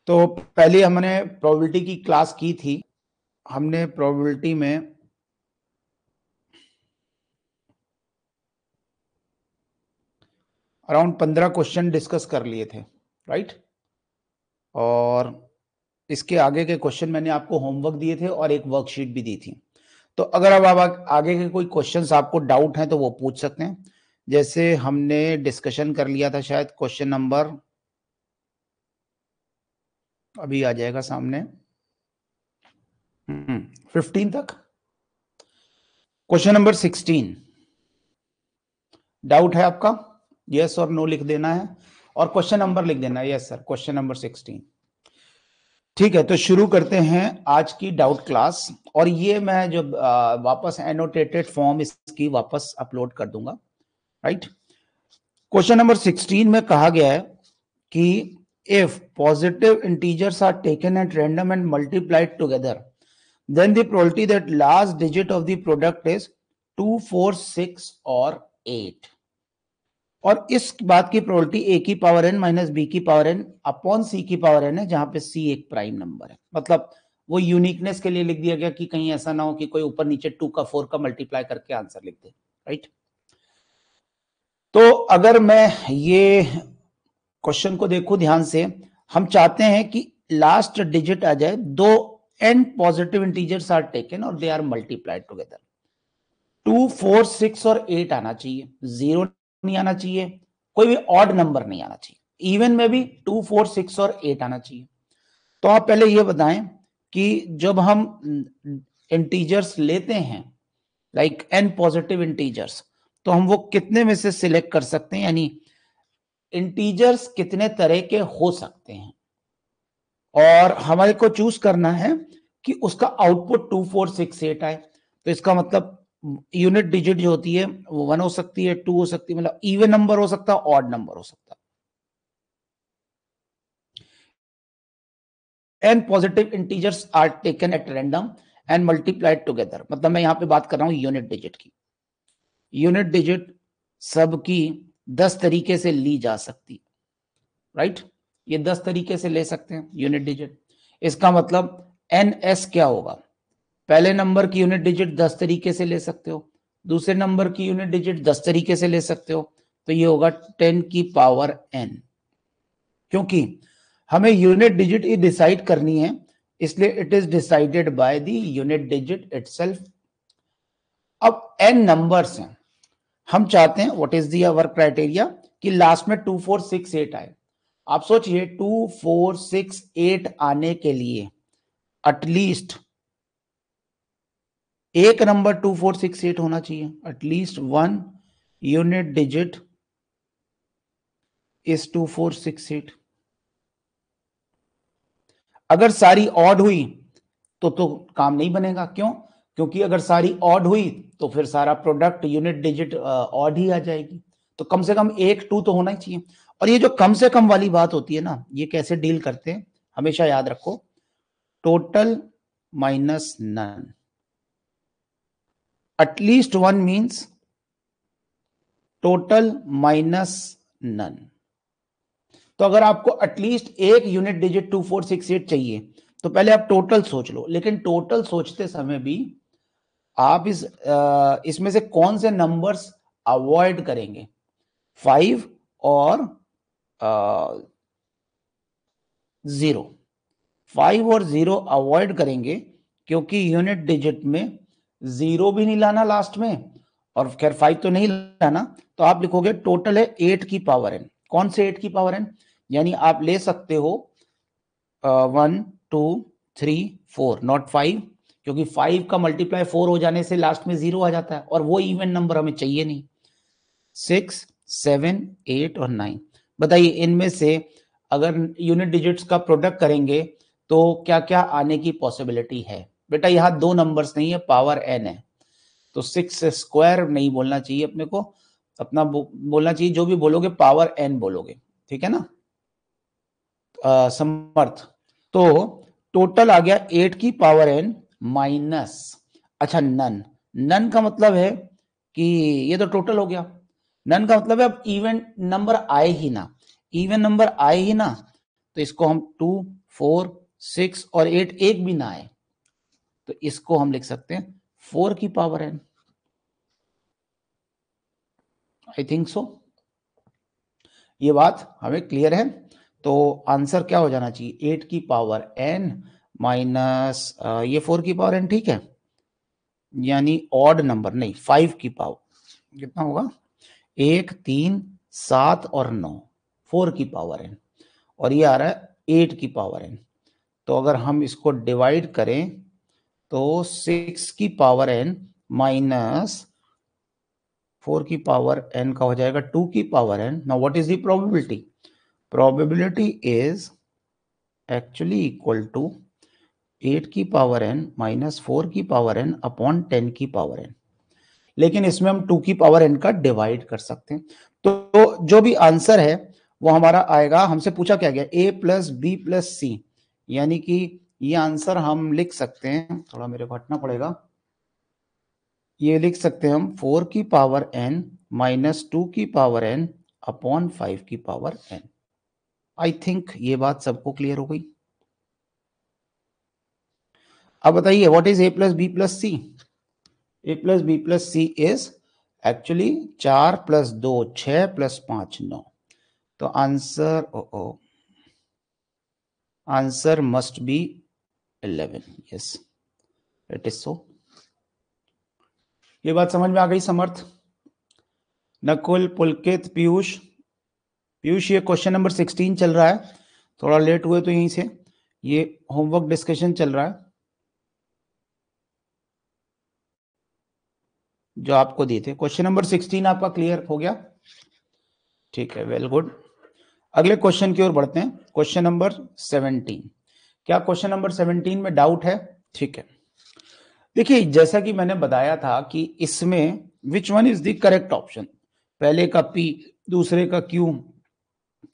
तो पहले हमने प्रोबेबिलिटी की क्लास की थी। हमने प्रोबेबिलिटी में अराउंड 15 क्वेश्चन डिस्कस कर लिए थे, राइट। और इसके आगे के क्वेश्चन मैंने आपको होमवर्क दिए थे और एक वर्कशीट भी दी थी। तो अगर अब आप आगे के कोई क्वेश्चंस आपको डाउट हैं तो वो पूछ सकते हैं। जैसे हमने डिस्कशन कर लिया था शायद क्वेश्चन नंबर, अभी आ जाएगा सामने, 15 तक। क्वेश्चन नंबर 16 डाउट है आपका? यस और नो लिख देना है और क्वेश्चन नंबर लिख देना है। Yes sir, question number 16। ठीक है, तो शुरू करते हैं आज की डाउट क्लास। और ये मैं जब वापस एनोटेटेड फॉर्म इसकी वापस अपलोड कर दूंगा, राइट। क्वेश्चन नंबर 16 में कहा गया है कि if positive integers are taken at random and multiplied together, then the probability that last digit of the product is 2, 4, 6 और 8। और इस बात की प्रोबेबिलिटी a की पावर n माइनस b की पावर n अपॉन c की पावर n है, जहां पे c एक प्राइम नंबर है। मतलब वो यूनिकनेस के लिए लिख दिया गया कि कहीं ऐसा ना हो कि कोई ऊपर नीचे 2 का 4 का मल्टीप्लाई करके आंसर लिख दे, राइट। तो अगर मैं ये क्वेश्चन को देखूं ध्यान से, हम चाहते हैं कि लास्ट डिजिट आ जाए, दो n positive integers are taken और दे आर मल्टीप्लाइड टुगेदर। 2, 4, 6 और 8 आना चाहिए, 0 नहीं आना चाहिए, कोई भी ऑड नंबर नहीं आना चाहिए। इवन में भी 2, 4, 6 और 8 आना चाहिए। तो आप पहले ये बताएं कि जब हम इंटीजर्स लेते हैं, लाइक n पॉजिटिव इंटीजर्स, तो हम वो कितने में से सिलेक्ट कर सकते हैं, यानी इंटीजर्स कितने तरह के हो सकते हैं। और हमारे को चूज करना है कि उसका आउटपुट 2, 4, 6, 8 आए। तो इसका मतलब यूनिट डिजिट जो होती है वो 1 हो सकती है, 2 हो सकती है, मतलब इवन नंबर हो सकता है, ऑड नंबर हो सकता है। N positive integers are taken at random and multiplied together, मतलब मैं यहां पे बात कर रहा हूं यूनिट डिजिट की। यूनिट डिजिट सबकी 10 तरीके से ली जा सकती है, राइट। ये 10 तरीके से ले सकते हैं यूनिट डिजिट। इसका मतलब एन एस क्या होगा? पहले नंबर की यूनिट डिजिट 10 तरीके से ले सकते हो, दूसरे नंबर की यूनिट डिजिट 10 तरीके से ले सकते हो, तो ये होगा 10 की पावर n। क्योंकि हमें यूनिट डिजिट ही डिसाइड करनी है, इसलिए it is decided by the unit digit itself. अब n नंबर्स हैं, हम चाहते हैं, what is the our criteria, कि लास्ट में 2, 4, 6, 8 आए। आप सोचिए 2, 4, 6, 8 आने के लिए एटलीस्ट एक नंबर 2, 4, 6, 8 होना चाहिए, at least one unit digit is 2, 4, 6, 8। अगर सारी ऑड हुई तो काम नहीं बनेगा। क्यों? क्योंकि अगर सारी ऑड हुई तो फिर सारा प्रोडक्ट यूनिट डिजिट ऑड ही आ जाएगी। तो कम से कम एक 2 तो होना ही चाहिए। और ये जो कम से कम वाली बात होती है ना, ये कैसे डील करते हैं हमेशा याद रखो, total minus none. At least one means total minus none. तो अगर आपको एटलीस्ट एक यूनिट डिजिट 2, 4, 6, 8 चाहिए, तो पहले आप टोटल सोच लो। लेकिन टोटल सोचते समय भी आप इसमें से कौन से नंबर्स अवॉइड करेंगे? 5 और 0। 5 और 0 अवॉइड करेंगे क्योंकि यूनिट डिजिट में 0 भी नहीं लाना लास्ट में, और खैर 5 तो नहीं लाना। तो आप लिखोगे टोटल है 8 की पावर n। कौन से 8 की पावर n? यानी आप ले सकते हो 1, 2, 3, 4, नॉट 5, क्योंकि 5 का मल्टीप्लाई 4 हो जाने से लास्ट में 0 आ जाता है और वो इवन नंबर हमें चाहिए नहीं। 6, 7, 8 और 9। बताइए इनमें से अगर यूनिट डिजिट्स का प्रोडक्ट करेंगे तो क्या क्या आने की पॉसिबिलिटी है? बेटा यहाँ दो नंबर्स नहीं है, पावर n है, तो 6 स्क्वायर नहीं बोलना चाहिए अपने को, अपना बोलना चाहिए, जो भी बोलोगे पावर n बोलोगे, ठीक है ना। समर्थ। तो टोटल आ गया 8 की पावर n माइनस, अच्छा नन। नन का मतलब है कि ये तो टोटल हो गया। नन का मतलब है अब इवन नंबर आए ही ना, इवन नंबर आए ही ना, तो इसको हम 2, 4, 6 और 8 एक भी ना आए तो इसको हम लिख सकते हैं 4 की power n। I think so ये बात हमें क्लियर है। तो आंसर क्या हो जाना चाहिए 8 की पावर n माइनस ये 4 की पावर n, ठीक है, यानी ऑड नंबर नहीं 5 की पावर कितना होगा 1, 3, 7 और 9, 4 की पावर n और ये आ रहा है 8 की पावर n। तो अगर हम इसको डिवाइड करें तो 6 की पावर n माइनस 4 की पावर n का हो जाएगा 2 की power n। Now what is the probability? Probability is actually equal to 8 की पावर n माइनस 4 की पावर n अपॉन 10 की पावर n। लेकिन इसमें हम 2 की पावर n का डिवाइड कर सकते हैं। तो जो भी आंसर है वो हमारा आएगा, हमसे पूछा क्या गया a प्लस बी प्लस सी, यानी कि ये आंसर हम लिख सकते हैं, थोड़ा मेरे को हटना पड़ेगा, ये लिख सकते हैं हम 4 की पावर n माइनस 2 की पावर n अपॉन 5 की पावर n। आई थिंक ये बात सबको क्लियर हो गई। अब बताइए what is a plus B plus C? a plus B plus C is actually 4 plus 2 6 plus 5 9। तो answer must be 11। Yes it is so. ये बात समझ में आ गई समर्थ, नकुल, पुलकित, पीयूष? पीयूष ये क्वेश्चन नंबर 16 चल रहा है, थोड़ा लेट हुए तो यहीं से ये होमवर्क डिस्कशन चल रहा है जो आपको दिए थे। क्वेश्चन नंबर 16 आपका क्लियर हो गया? ठीक है, वेल गुड। अगले क्वेश्चन की ओर बढ़ते हैं, क्वेश्चन नंबर 17। क्या क्वेश्चन नंबर 17 में डाउट है? ठीक है, देखिए जैसा कि मैंने बताया था कि इसमें which one is the correct option, पहले का P, दूसरे का Q,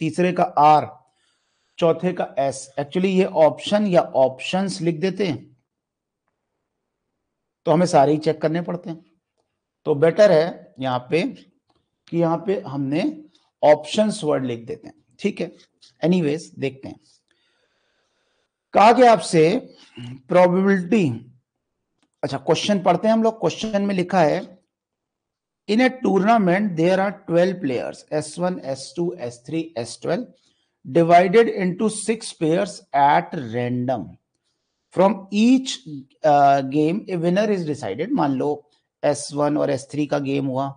तीसरे का R, चौथे का S। एक्चुअली ये ऑप्शन या ऑप्शंस लिख देते हैं तो हमें सारे ही चेक करने पड़ते हैं, तो बेटर है यहाँ पे कि यहाँ पे हमने ऑप्शंस वर्ड लिख देते हैं, ठीक है। एनीवेज देखते हैं, कहा गया आपसे प्रोबेबिलिटी। अच्छा क्वेश्चन पढ़ते हैं हम लोग। क्वेश्चन में लिखा है in a tournament there are 12 players S1 S2 S3 S12 divided into 6 pairs at random from each game a winner is decided। मान लो S1 और S3 का गेम हुआ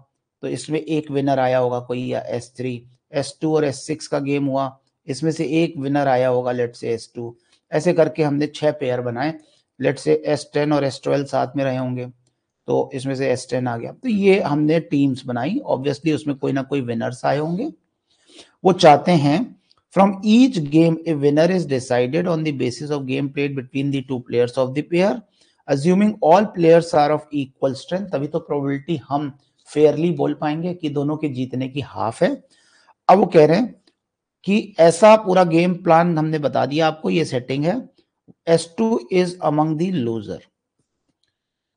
तो इसमें एक विनर आया होगा कोई, या S3, S2 और S6 का गेम हुआ इसमें से एक विनर आया होगा, लेट से S2। ऐसे करके हमने 6 पेयर बनाए, लेट से S10 और S12 साथ में रहे होंगे तो इसमें से S10 आ गया। तो ये हमने टीम्स बनाई, ऑब्वियसली उसमें कोई ना कोई विनर्स आए होंगे। वो चाहते हैं from each game a winner is decided on the basis of game played between the two players of the pair assuming all players are of equal strength। तभी तो प्रोबेबिलिटी हम फेयरली बोल पाएंगे कि दोनों के जीतने की हाफ है। अब वो कह रहे हैं कि ऐसा पूरा गेम प्लान हमने बता दिया आपको, ये सेटिंग है। S2 is among the loser,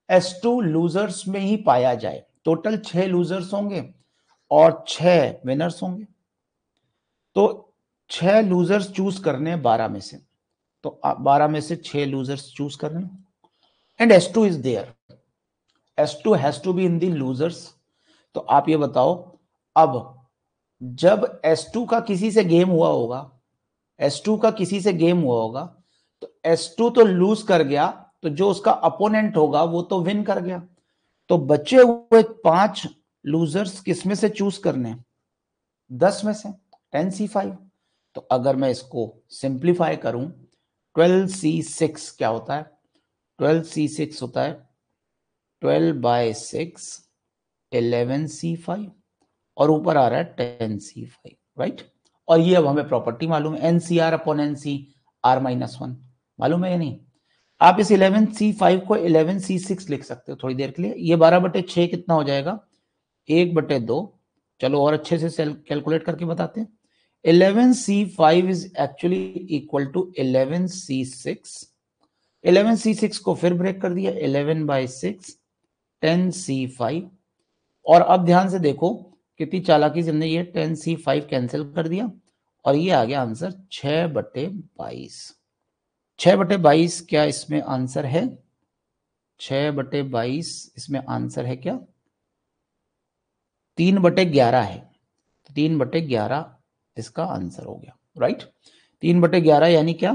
S2 losers में ही पाया जाए। टोटल 6 लूजर्स होंगे और 6 विनर्स होंगे, तो 6 लूजर्स चूज करने 12 में से, तो 12 में से 6 लूजर्स चूज करने and S2 is there, S2 has to be in the losers. तो आप ये बताओ, अब जब S2 का किसी से गेम हुआ होगा, S2 का किसी से गेम हुआ होगा तो S2 तो लूज कर गया, तो जो उसका अपोनेंट होगा वो तो विन कर गया। तो बचे हुए 5 लूजर्स किसमें से चूज करने? 10 में से, 10C5। तो अगर मैं इसको सिंप्लीफाई करूं 12C6 क्या होता है? 12C6 होता है 12/6 11C5 और ऊपर आ रहा है 10C5, राइट। और ये अब हमें प्रॉपर्टी मालूम है NCR अपॉन NC R-1 मालूम है या नहीं? आप इस 11C5 को 11C6 लिख सकते हो थोड़ी देर के लिए। ये 12/6 कितना हो जाएगा? 1/2। चलो और अच्छे से कैलकुलेट करके बताते हैं। 11C5 is actually equal to 11C6। 11C6 को फिर ब्रेक कर दिया, 11/6 10C5। और अब ध्यान से देखो कितनी चालाकी से हमने ये 10C5 कैंसिल कर दिया और ये आ गया आंसर 6/22। 6/22 क्या इसमें आंसर है? 6/22 इसमें आंसर है क्या? 3/11 है। 3/11 इसका आंसर हो गया, राइट। 3/11 यानी क्या?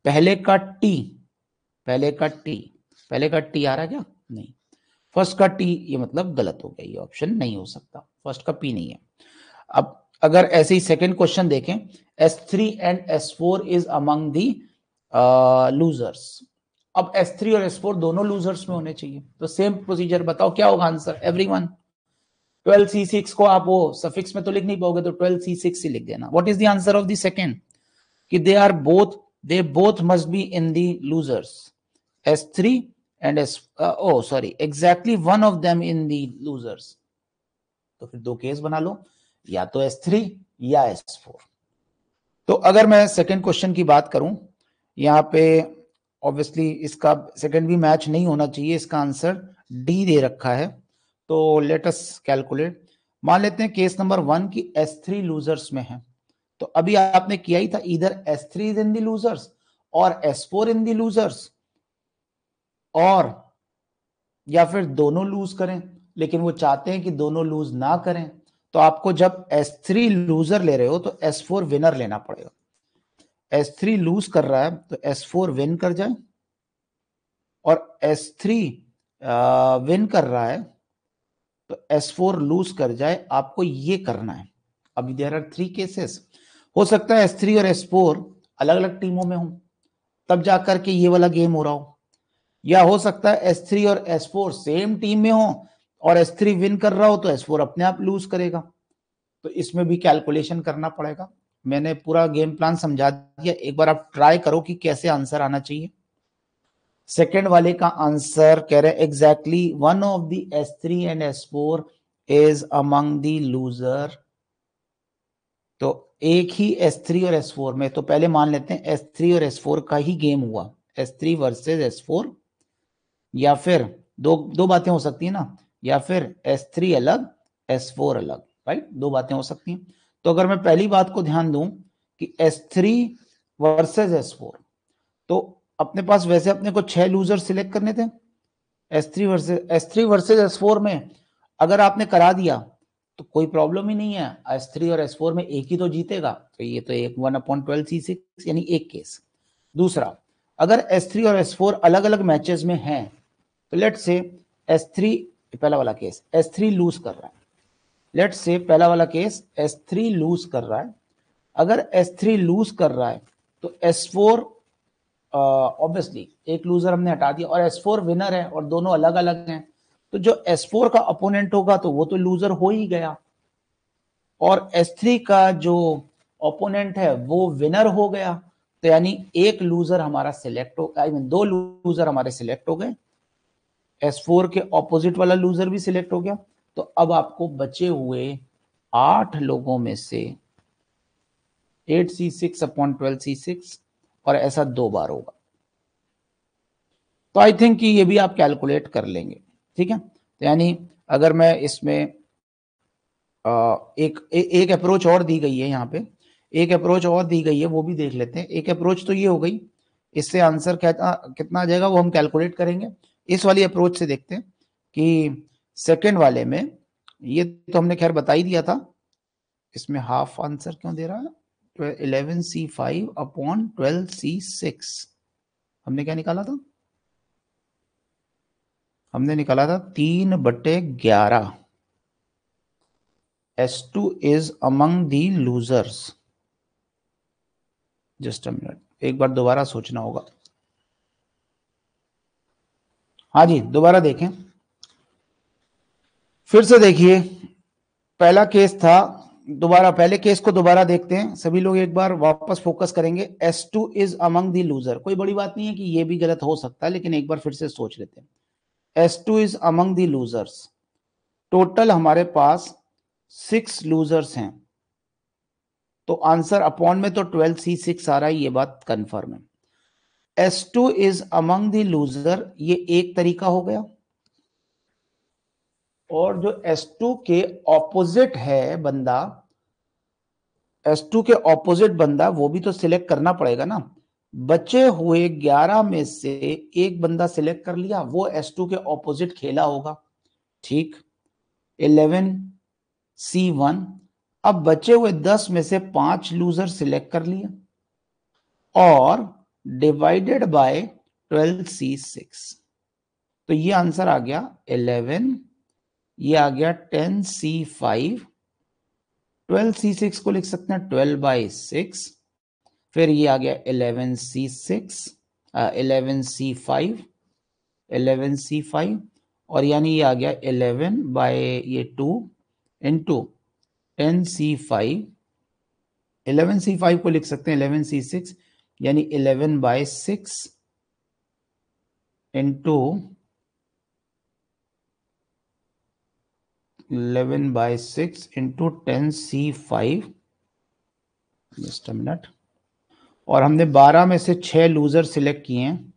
पहले का टी, पहले का टी, पहले का टी आ रहा क्या? नहीं, फर्स्ट का टी, ये मतलब गलत हो गया, ये ऑप्शन नहीं हो सकता, फर्स्ट का पी नहीं है। अब अगर ऐसे ही सेकंड क्वेश्चन देखें, S3 and S4 is among the losers. अब S3 और S4 दोनों लूजर्स में होने चाहिए, तो सेम प्रोसीजर बताओ क्या होगा आंसर एवरीवन। 12C6 को आप वो सफिक्स में तो लिख नहीं पाओगे, तो 12C6 ही लिख देना। What is the answer of the second? कि they both must be in the losers, S3 and exactly one of them in the losers। तो फिर दो केस बना लो, या तो S3 या S4। तो अगर मैं सेकंड क्वेश्चन की बात करूं, यहाँ पे ऑब्वियसली इसका सेकंड भी मैच नहीं होना चाहिए, इसका आंसर डी दे रखा है। तो लेट अस कैलकुलेट। मान लेते हैं केस नंबर 1 की S3 लूजर्स में है, तो अभी आपने किया ही था, इधर S3 is in the losers और S4 इन द लूजर्स, और या फिर दोनों लूज करें, लेकिन वो चाहते हैं कि दोनों लूज ना करें। तो आपको जब S3 लूजर ले रहे हो तो S4 विनर लेना पड़ेगा। S3 लूज कर रहा है तो S4 विन कर जाए, और S3 विन कर रहा है तो S4 लूज कर जाए। आपको ये करना है। अभी देयर आर 3 केसेस। हो सकता है S3 और S4 अलग अलग टीमों में हो, तब जाकर के ये वाला गेम हो रहा हो, या हो सकता है S3 और S4 सेम टीम में हो और S3 विन कर रहा हो तो S4 अपने आप लूज करेगा। तो इसमें भी कैलकुलेशन करना पड़ेगा। मैंने पूरा गेम प्लान समझा दिया, एक बार आप ट्राई करो कि कैसे आंसर आना चाहिए। सेकेंड वाले का आंसर कह रहे exactly one of the S3 and S4 is among the loser. तो एक ही S3 और S4 में, तो पहले मान लेते हैं S3 और S4 का ही गेम हुआ, S3 वर्सेस S4, या फिर दो बातें हो सकती है ना, या फिर S3 अलग S4 अलग, राइट, दो बातें हो सकती हैं। तो अगर मैं पहली बात को ध्यान दूं कि S3 वर्सेस S4, तो अपने पास वैसे अपने को 6 लूजर सिलेक्ट करने थे। S3 वर्सेस S4 में अगर आपने करा दिया तो कोई प्रॉब्लम ही नहीं है, S3 और S4 में एक ही तो जीतेगा, तो ये तो एक 1/12C6 यानी एक केस। दूसरा, अगर S3 और S4 अलग अलग मैचेस में हैं, तो लेट्स से S3, पहला वाला केस S3 लूज कर रहा है, लेट्स से पहला वाला केस S3 लूज कर रहा है। अगर S3 लूज कर रहा है तो S4 ऑब्वियसली एक लूजर हमने हटा दिया, और S4 विनर है और दोनों अलग अलग हैं, तो जो S4 का अपोनेंट होगा तो वो तो लूजर हो ही गया, और S3 का जो ओपोनेंट है वो विनर हो गया। तो यानी एक लूजर हमारा सिलेक्ट हो, आई मीन 2 लूजर हमारे सिलेक्ट हो गए, S4 के ऑपोजिट वाला लूजर भी सिलेक्ट हो गया। तो अब आपको बचे हुए 8 लोगों में से 8C6/12C6, और ऐसा 2 बार होगा। तो आई थिंक कि ये भी आप कैलकुलेट कर लेंगे, ठीक है। तो यानी अगर मैं इसमें एक अप्रोच और दी गई है, यहाँ पे एक अप्रोच और दी गई है, वो भी देख लेते हैं। एक अप्रोच तो ये हो गई, इससे आंसर कितना आ जाएगा वो हम कैलकुलेट करेंगे। इस वाली अप्रोच से देखते हैं कि सेकंड वाले में, ये तो हमने खैर बता ही दिया था, इसमें हाफ आंसर क्यों दे रहा है? 11C5/12C6 हमने क्या निकाला था? हमने निकाला था 3/11। S2 is among the losers। Just a minute, एक बार दोबारा सोचना होगा। हाँ जी, दोबारा देखें, फिर से देखिए। पहला केस था, दोबारा पहले केस को दोबारा देखते हैं सभी लोग, एक बार वापस फोकस करेंगे। S2 is among the loser, कोई बड़ी बात नहीं है कि ये भी गलत हो सकता है, लेकिन एक बार फिर से सोच लेते हैं। S2 is among the losers, total हमारे पास 6 लूजर्स हैं, तो आंसर अपॉन में तो 12C6 आ रहा है, ये बात कंफर्म है। S2 is among the loser, ये एक तरीका हो गया, और जो S2 के ऑपोजिट है बंदा, S2 के ऑपोजिट बंदा, वो भी तो सिलेक्ट करना पड़ेगा ना। बचे हुए 11 में से एक बंदा सिलेक्ट कर लिया, वो S2 के ऑपोजिट खेला होगा, ठीक। 11C1। अब बचे हुए 10 में से 5 लूजर सिलेक्ट कर लिए और डिवाइडेड बाय 12C6। तो ये आंसर आ गया 11, ये आ गया 10C5, 12C6 को लिख सकते हैं 12/6, फिर ये आ गया 11C6, 11C5, 11C5, और यानी ये आ गया 11/2 इंटू 10C5, 11C5 को लिख सकते हैं 11C6, यानी 11/6 into 11/6 into 10C5, just a minute. और हमने 12 में से 6 लूजर सिलेक्ट किए हैं,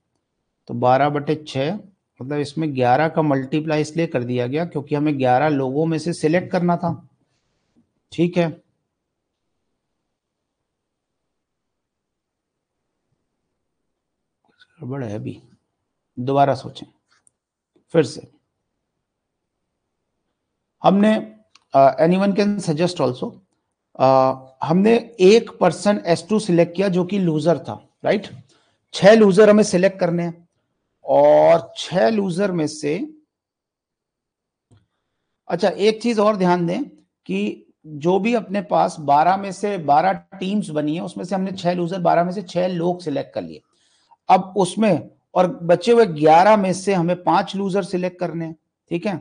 तो 12/6, मतलब इसमें 11 का मल्टीप्लाई इसलिए कर दिया गया क्योंकि हमें 11 लोगों में से सिलेक्ट करना था, ठीक है। गड़बड़ है अभी, दोबारा सोचें फिर से। हमने एनीवन कैन सजेस्ट ऑल्सो, हमने एक पर्सन S2 सिलेक्ट किया जो कि लूजर था, राइट। 6 लूजर हमें सिलेक्ट करने हैं और 6 लूजर में से, अच्छा एक चीज और ध्यान दें कि जो भी अपने पास 12 में से 12 टीम्स बनी है, उसमें से हमने 6 लूजर, 12 में से 6 लोग सिलेक्ट कर लिए। अब उसमें और बचे हुए 11 में से हमें 5 लूजर सिलेक्ट करने हैं, ठीक है।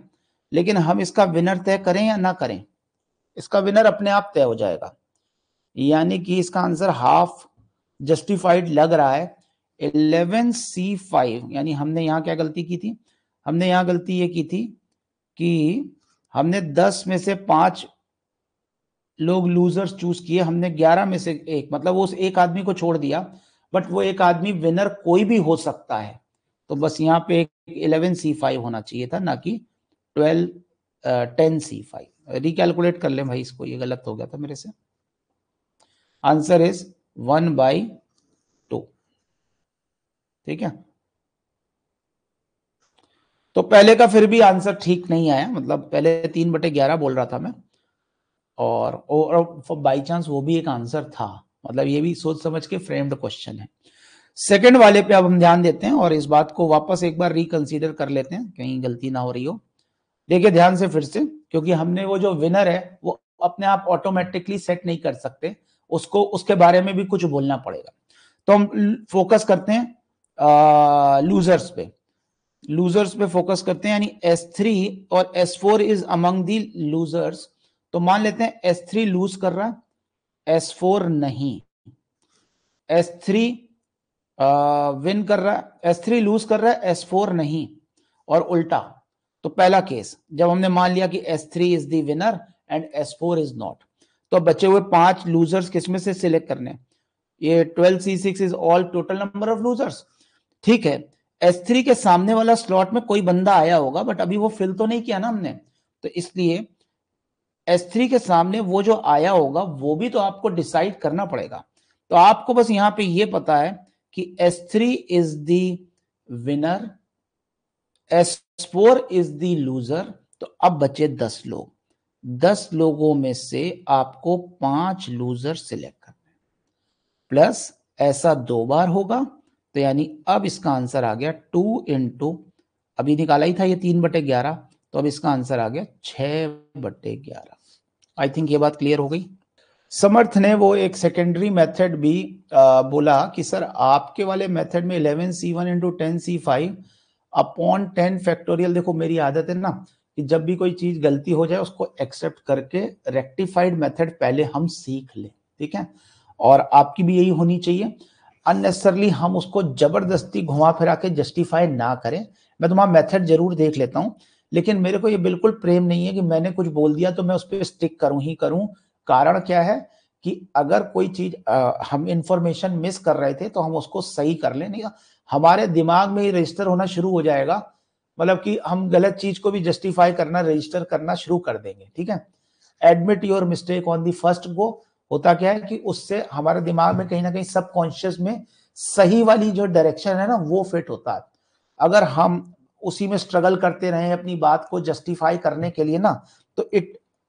लेकिन हम इसका विनर तय करें या ना करें, इसका विनर अपने आप तय हो जाएगा, यानी कि इसका आंसर हाफ जस्टिफाइड लग रहा है 11C5। यानी हमने यहां क्या गलती की थी, हमने यहां गलती ये की थी कि हमने 10 में से 5 लोग लूजर्स चूज किए, हमने 11 में से एक, मतलब उस एक आदमी को छोड़ दिया, बट वो एक आदमी विनर कोई भी हो सकता है। तो बस यहाँ पे एक 11C5 होना चाहिए था, ना कि 10C5। रिकैलकुलेट कर ले भाई इसको, ये गलत हो गया था मेरे से। आंसर इज 1/2, ठीक है। तो पहले का फिर भी आंसर ठीक नहीं आया, मतलब पहले 3/11 बोल रहा था मैं, और बाई चांस वो भी एक आंसर था, मतलब ये भी सोच समझ के फ्रेम्ड क्वेश्चन है। सेकंड वाले पे अब हम ध्यान देते हैं और इस बात को वापस एक बार रिकंसीडर कर लेते हैं, कहीं गलती ना हो रही हो। देखिए ध्यान से फिर से, क्योंकि हमने वो जो विनर है वो अपने आप ऑटोमेटिकली सेट नहीं कर सकते, उसको उसके बारे में भी कुछ बोलना पड़ेगा। तो हम फोकस करते हैं लूजर्स पे, लूजर्स पे फोकस करते हैं, यानी S3 और S4 is among the losers. तो मान लेते हैं S3 लूज कर रहा है, S4 नहीं। S3 विन कर रहा है, S3 लूज कर रहा है, S4 नहीं, और उल्टा। तो पहला केस जब हमने मान लिया कि S3 is the winner and S4 is not, तो बचे हुए 5 लूजर्स किसमें से सिलेक्ट करने, ये 12C6 is all total number of losers, ठीक है। S3 के सामने वाला स्लॉट में कोई बंदा आया होगा, बट अभी वो फिल तो नहीं किया ना हमने, तो इसलिए S3 के सामने वो जो आया होगा वो भी तो आपको डिसाइड करना पड़ेगा। तो आपको बस यहां पे ये पता है कि S3 is the winner, S4 is the loser. तो अब बचे 10 लोग, 10 लोगों में से आपको 5 लूजर सिलेक्ट करने, प्लस ऐसा 2 बार होगा, तो यानी अब इसका आंसर आ गया 2 इंटू, अभी निकाला ही था ये 3/11, तो अब इसका आंसर आ गया 6/11। आई थिंक ये बात क्लियर हो गई। समर्थ ने वो एक सेकेंडरी मेथड भी बोला कि सर आपके वाले मेथड में 11C1 into 10C5 upon 10 factorial, देखो मेरी आदत है ना कि जब भी कोई चीज गलती हो जाए उसको एक्सेप्ट करके रेक्टिफाइड मेथड पहले हम सीख लें, ठीक है। और आपकी भी यही होनी चाहिए, अननेसेसरली हम उसको जबरदस्ती घुमा फिरा के जस्टिफाई ना करें। मैं तुम्हारा मेथड जरूर देख लेता हूं, लेकिन मेरे को ये बिल्कुल प्रेम नहीं है कि मैंने कुछ बोल दिया तो मैं उस पर स्टिक करूं ही करूं। कारण क्या है कि अगर कोई चीज हम इंफॉर्मेशन मिस कर रहे थे तो हम उसको सही कर लें, नहीं हमारे दिमाग में ही रजिस्टर होना शुरू हो जाएगा, मतलब कि हम गलत चीज को भी जस्टिफाई करना, रजिस्टर करना शुरू कर देंगे, ठीक है। Admit your mistake on the first go, होता क्या है कि उससे हमारे दिमाग में कहीं ना कहीं सबकॉन्शियस में सही वाली जो डायरेक्शन है ना वो फिट होता है। अगर हम उसी में स्ट्रगल करते रहे अपनी बात को जस्टिफाई करने के लिए ना, तो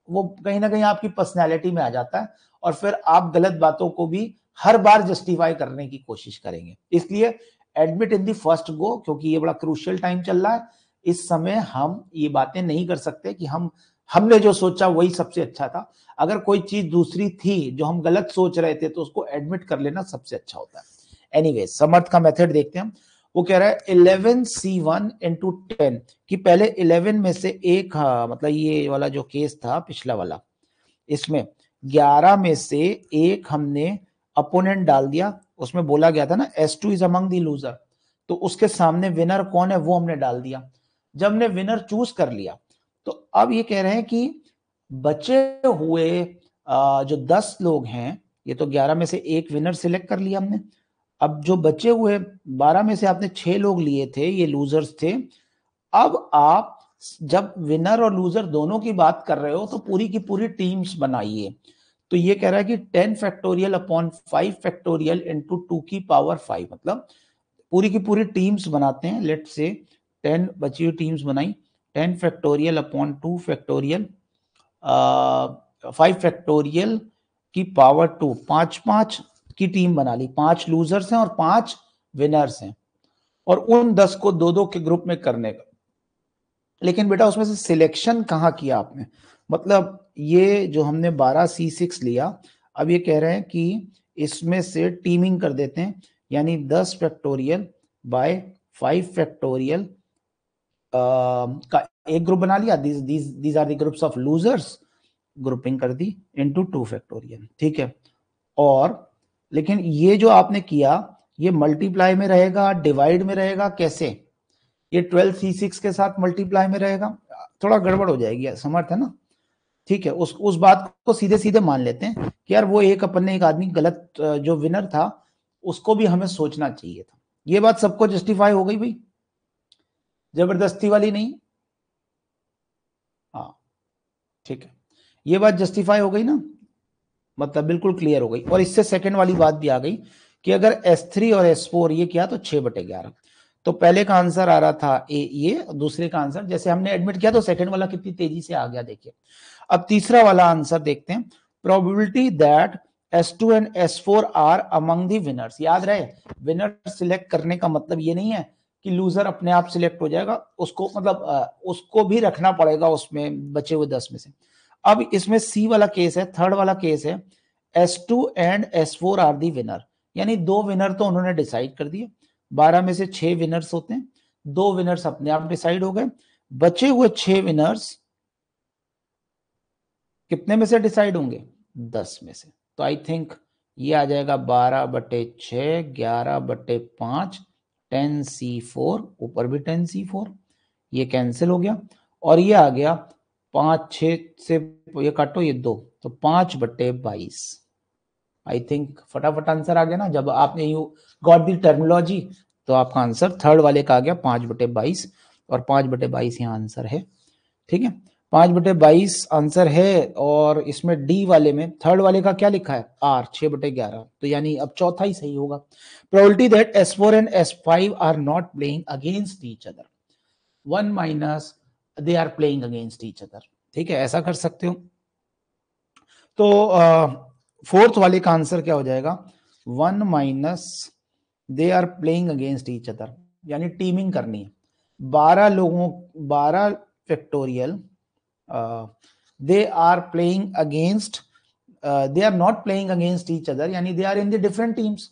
वो कहीं ना कहीं आपकी पर्सनैलिटी में आ जाता है और फिर आप गलत बातों को भी हर बार जस्टिफाई करने की कोशिश करेंगे। इसलिए admit in the first go, क्योंकि ये बड़ा क्रूशियल टाइम चल रहा है। इस समय हम ये बातें नहीं कर सकते कि हमने जो सोचा वही सबसे अच्छा था। अगर कोई चीज दूसरी थी जो हम गलत सोच रहे थे तो उसको एडमिट कर लेना सबसे अच्छा होता है। एनीवे, समर्थ का मेथड देखते हैं हम। वो कह रहा है 11C1 into 10 कि पहले 11 में से एक, मतलब ये वाला जो केस था पिछला वाला, इसमें 11 में से एक हमने अपोनेंट डाल दिया। उसमें बोला गया था ना S2 is among the loser, तो उसके सामने विनर कौन है वो हमने डाल दिया। जब हमने विनर चूज कर लिया तो अब ये कह रहे हैं कि बचे हुए जो 10 लोग हैं, ये तो 11 में से एक विनर सिलेक्ट कर लिया हमने। अब जो बचे हुए 12 में से आपने 6 लोग लिए थे, ये लूजर्स थे। अब आप जब विनर और लूजर दोनों की बात कर रहे हो तो पूरी की पूरी टीम्स बनाइए। तो ये कह रहा है कि 10 फैक्टोरियल अपॉन 5 फैक्टोरियल इंटू 2 की पावर 5, मतलब पूरी की पूरी टीम्स बनाते हैं। लेट से 10 बची हुई टीम्स बनाई, 10 फैक्टोरियल अपॉन 2 फैक्टोरियल 5 फैक्टोरियल की पावर 2, 5 की टीम बना ली। 5 लूजर्स हैं और 5 विनर्स हैं, और उन 10 को 2-2 के ग्रुप में करने का। लेकिन बेटा उसमें से सिलेक्शन कहाँ किया आपने? मतलब ये जो हमने 12C6 लिया, अब ये कह रहे हैं कि इसमें से टीमिंग कर देते हैं, यानी 10 फैक्टोरियल बाय 5 फैक्टोरियल का एक ग्रुप बना लिया। These are the groups of losers, grouping कर दी इनटू 2 फैक्टोरियल, ठीक है। और लेकिन ये जो आपने किया ये मल्टीप्लाई में रहेगा, डिवाइड में रहेगा, कैसे? ये 12C6 के साथ मल्टीप्लाई में रहेगा, थोड़ा गड़बड़ हो जाएगी, समर्थ है ना? ठीक है, उस बात को सीधे सीधे मान लेते हैं कि यार वो एक अपन ने एक आदमी गलत, जो विनर था उसको भी हमें सोचना चाहिए था। ये बात सबको जस्टिफाई हो गई भाई, जबरदस्ती वाली नहीं। हाँ ठीक है, ये बात जस्टिफाई हो गई ना, मतलब बिल्कुल क्लियर हो गई। और इससे सेकंड वाली बात भी आ गई कि अगर S3 और S4 ये किया तो 6/11। तो पहले का आंसर आ रहा था ये, दूसरे का आंसर जैसे हमने एडमिट किया तो सेकंड वाला कितनी तेजी से आ गया देखिए। अब तीसरा वाला आंसर देखते हैं, probability that S2 and S4 are among the winners. याद रहे, विनर सिलेक्ट करने का मतलब ये नहीं है कि लूजर अपने आप सिलेक्ट हो जाएगा, उसको मतलब उसको भी रखना पड़ेगा उसमें बचे हुए 10 में से। अब इसमें सी वाला केस है, थर्ड वाला केस है, S2 and S4 are the winner, यानी 2 विनर तो उन्होंने डिसाइड कर दिए। 12 में से 6 विनर्स होते हैं, 2 विनर्स अपने आप डिसाइड हो गए। बचे हुए 6 विनर्स कितने में से डिसाइड होंगे? 10 में से। तो आई थिंक ये आ जाएगा 12/6, 11/5, 10C4, ऊपर भी 10C4, ये कैंसिल हो गया। और ये आ गया 5-6 से ये काटो, ये 2, तो 5/22। आई थिंक फटाफट आंसर आ गया ना, जब आपने यू गॉट दी टर्मिनोलॉजी तो आपका आंसर थर्ड वाले का आ गया 5/22, और 5/22 यहाँ आंसर है, ठीक है। 5/22 आंसर है। और इसमें डी वाले में थर्ड वाले का क्या लिखा है? आर, 6/11, तो यानी अब चौथा ही सही होगा। Probability that S4 and S5 are not playing against each other, 1 minus they are playing against each other, ठीक है, ऐसा कर सकते हो। तो फोर्थ वाले का आंसर क्या हो जाएगा? 1 minus they are playing against each other, यानी टीमिंग करनी है। 12 लोगों, 12 factorial they are playing against, they are not playing against each other, यानी they are in the different teams.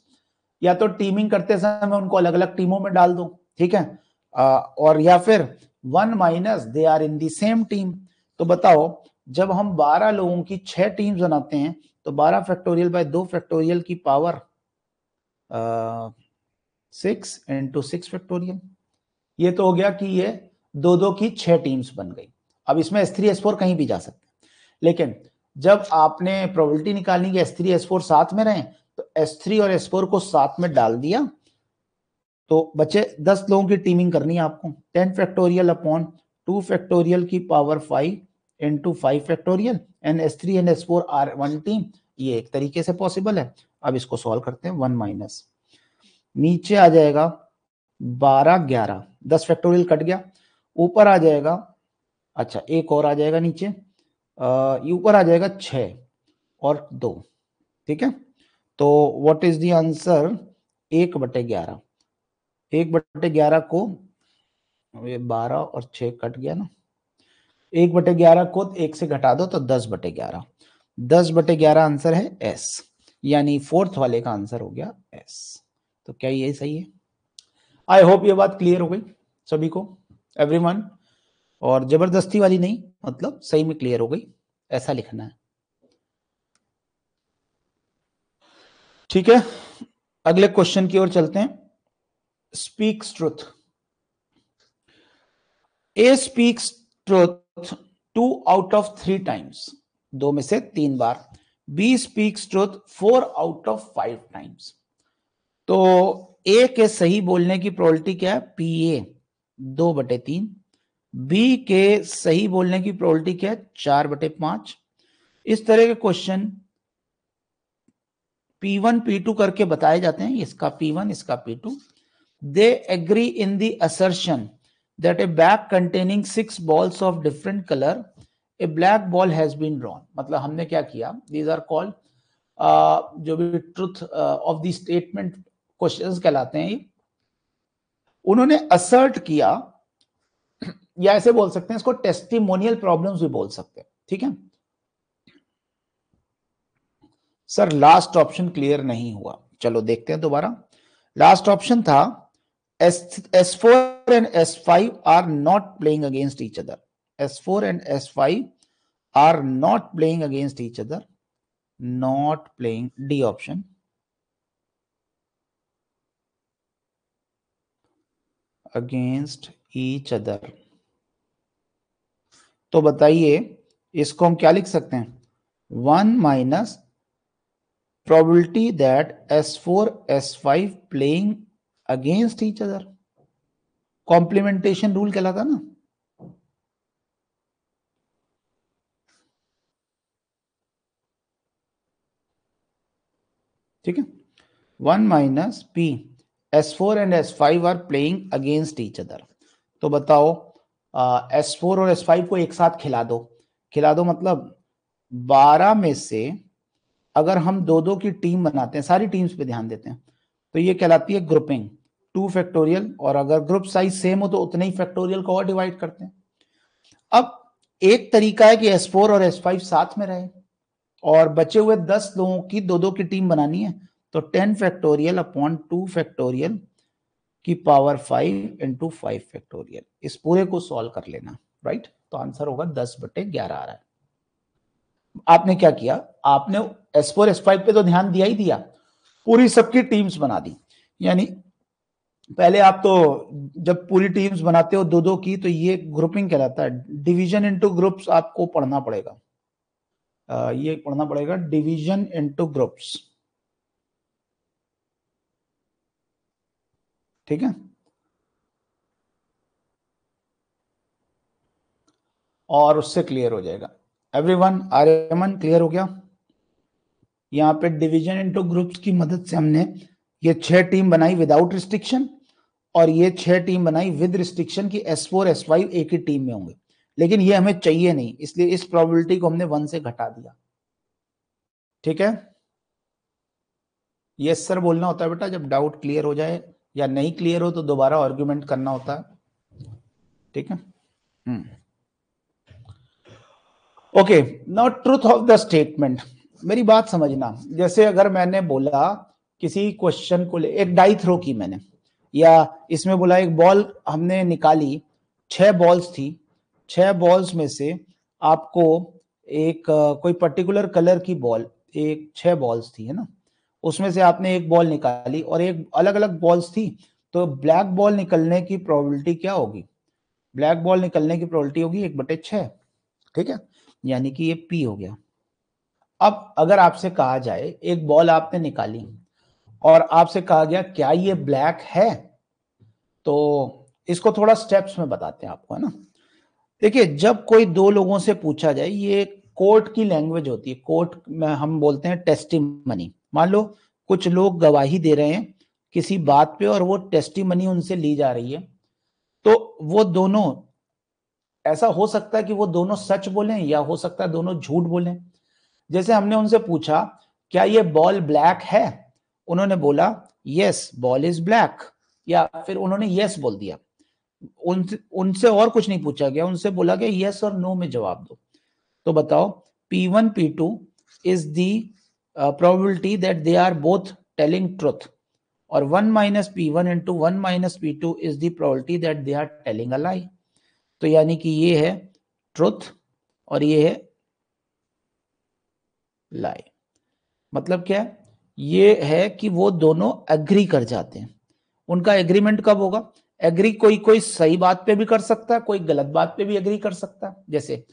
या तो टीमिंग करते समय उनको अलग अलग टीमों में डाल दो, ठीक है, और या फिर 1 minus they are in the same team. तो बताओ, जब हम 12 लोगों की 6 टीम्स बनाते हैं तो 12 फैक्टोरियल बाय 2 फैक्टोरियल की पावर 6 इंटू 6 फैक्टोरियल, ये तो हो गया कि ये 2-2 की 6 टीम्स बन गई। अब इसमें S3 S4 कहीं भी जा सकते हैं, लेकिन जब आपने प्रोबेबिलिटी निकालनी कि S3 S4 साथ में रहें तो S3 और S4 को साथ में डाल दिया, तो बचे 10 लोगों की टीमिंग करनी है आपको। 10 फैक्टोरियल अपॉन 2 फैक्टोरियल की power 5 into 5 factorial, and S3 and S4 are one team. ये एक तरीके से पॉसिबल है। अब इसको सॉल्व करते हैं। 1 माइनस नीचे आ जाएगा 12 11, 10 फैक्टोरियल कट गया, ऊपर आ जाएगा, अच्छा एक और आ जाएगा नीचे, ऊपर आ जाएगा 6 और 2, ठीक है। तो व्हाट इज द आंसर, 1/11। 1/11 को, ये 12 और 6 कट गया ना, 1/11 को 1 से घटा दो तो 10/11, 10/11 आंसर है एस, यानी फोर्थ वाले का आंसर हो गया एस। तो क्या ये सही है? आई होप ये बात क्लियर हो गई सभी को, एवरीवन, और जबरदस्ती वाली नहीं, मतलब सही में क्लियर हो गई, ऐसा लिखना है, ठीक है। अगले क्वेश्चन की ओर चलते हैं। Speaks truth, A speaks truth 2 out of 3 times, 2 में से 3 बार। B speaks truth 4 out of 5 times. तो ए के सही बोलने की प्रोबेबिलिटी क्या है, पी ए 2/3। बी के सही बोलने की प्रोबेबिलिटी क्या है, 4/5। इस तरह के क्वेश्चन P1 P2 करके बताए जाते हैं, इसका P1 इसका P2। They agree in the assertion that a bag containing 6 balls of different color, a black ball has been drawn। मतलब हमने क्या किया, दीज आर कॉल्ड जो भी truth of the statement questions कहलाते हैं। उन्होंने असर्ट किया, या ऐसे बोल सकते हैं इसको टेस्टिमोनियल प्रॉब्लम्स भी बोल सकते हैं, ठीक है। सर लास्ट ऑप्शन क्लियर नहीं हुआ, चलो देखते हैं दोबारा। लास्ट ऑप्शन था S4 and S5 are not playing against each other. S4 and S5 are not playing against each other. Not playing, D option. Against each other. तो बताइए इसको हम क्या लिख सकते हैं, 1 minus probability that S4 S5 playing against each other, complementation rule कहलाता ना। ठीक है, 1 minus P, S4 and S5 are playing against each other. तो बताओ S4 और S5 को एक साथ खिला दो, खिला दो मतलब 12 में से अगर हम 2-2 की टीम बनाते हैं, सारी टीम्स पे ध्यान देते हैं, तो ये कहलाती है ग्रुपिंग, 2 फैक्टोरियल, और अगर ग्रुप साइज सेम हो तो उतने ही फैक्टोरियल को और डिवाइड करते हैं। अब एक तरीका है कि S4 और S5 साथ में रहे और बचे हुए 10 लोगों की 2-2 की टीम बनानी है, तो 10 फैक्टोरियल अपॉन 2 फैक्टोरियल की पावर 5 इंटू 5 फैक्टोरियल, इस पूरे को सॉल्व कर लेना, राइट। तो आंसर होगा 10/11 आ रहा है। आपने क्या किया, आपने S4 S5 पे तो ध्यान दिया ही दिया, पूरी सबकी टीम्स बना दी। यानी पहले आप तो जब पूरी टीम्स बनाते हो 2-2 की, तो ये ग्रुपिंग कहलाता है। डिवीजन इनटू ग्रुप्स आपको पढ़ना पड़ेगा, ये पढ़ना पड़ेगा, डिवीजन इनटू ग्रुप्स, ठीक है। और उससे क्लियर हो जाएगा। एवरीवन, आर्यमन क्लियर हो गया? यहाँ पे डिवीजन इनटू ग्रुप्स की मदद से हमने ये 6 टीम बनाई विदाउट रिस्ट्रिक्शन, और ये 6 टीम बनाई विद रिस्ट्रिक्शन की S4 S5 एक ही टीम में होंगे, लेकिन ये हमें चाहिए नहीं, इसलिए इस प्रोबेबिलिटी को हमने 1 से घटा दिया, ठीक है। यस सर बोलना होता है बेटा जब डाउट क्लियर हो जाए, या नहीं क्लियर हो तो दोबारा आर्गुमेंट करना होता है, ठीक है। Okay, now truth of the statement. मेरी बात समझना, जैसे अगर मैंने बोला किसी क्वेश्चन को एक डाई थ्रो की मैंने, या इसमें बोला एक बॉल हमने निकाली, 6 बॉल्स थी, 6 बॉल्स में से आपको एक कोई पर्टिकुलर कलर की बॉल, एक 6 बॉल्स थी, है ना, उसमें से आपने एक बॉल निकाली और एक अलग अलग बॉल्स थी, तो ब्लैक बॉल निकलने की प्रोबेबिलिटी क्या होगी, ब्लैक बॉल निकलने की प्रोबेबिलिटी होगी 1/6, ठीक है, यानी कि ये P हो गया। अब अगर आपसे कहा जाए एक बॉल आपने निकाली और आपसे कहा गया क्या ये ब्लैक है, तो इसको थोड़ा स्टेप्स में बताते हैं आपको, है ना। देखिए, जब कोई 2 लोगों से पूछा जाए, ये कोर्ट की लैंग्वेज होती है, कोर्ट में हम बोलते हैं टेस्टिमनी। मान लो कुछ लोग गवाही दे रहे हैं किसी बात पे और वो टेस्टिमनी उनसे ली जा रही है, तो वो दोनों, ऐसा हो सकता है कि वो दोनों सच बोलें या हो सकता है दोनों झूठ बोलें। जैसे हमने उनसे पूछा क्या ये बॉल ब्लैक है, उन्होंने बोला यस बॉल इज ब्लैक, या फिर उन्होंने यस बोल दिया। उनसे उनसे और कुछ नहीं पूछा गया, उनसे बोला गया यस और नो में जवाब दो। तो बताओ P1 P2 is the probability that they are both telling truth, और 1 minus P1 into 1 minus P2 is the probability that they are telling a lie। तो यानी कि ये है ट्रुथ और ये है लाई। मतलब क्या है, ये है कि वो दोनों एग्री कर जाते हैं। उनका एग्रीमेंट कब होगा? एग्री कोई कोई सही बात पे भी कर सकता है, कोई गलत बात पे भी एग्री कर सकता है। जैसे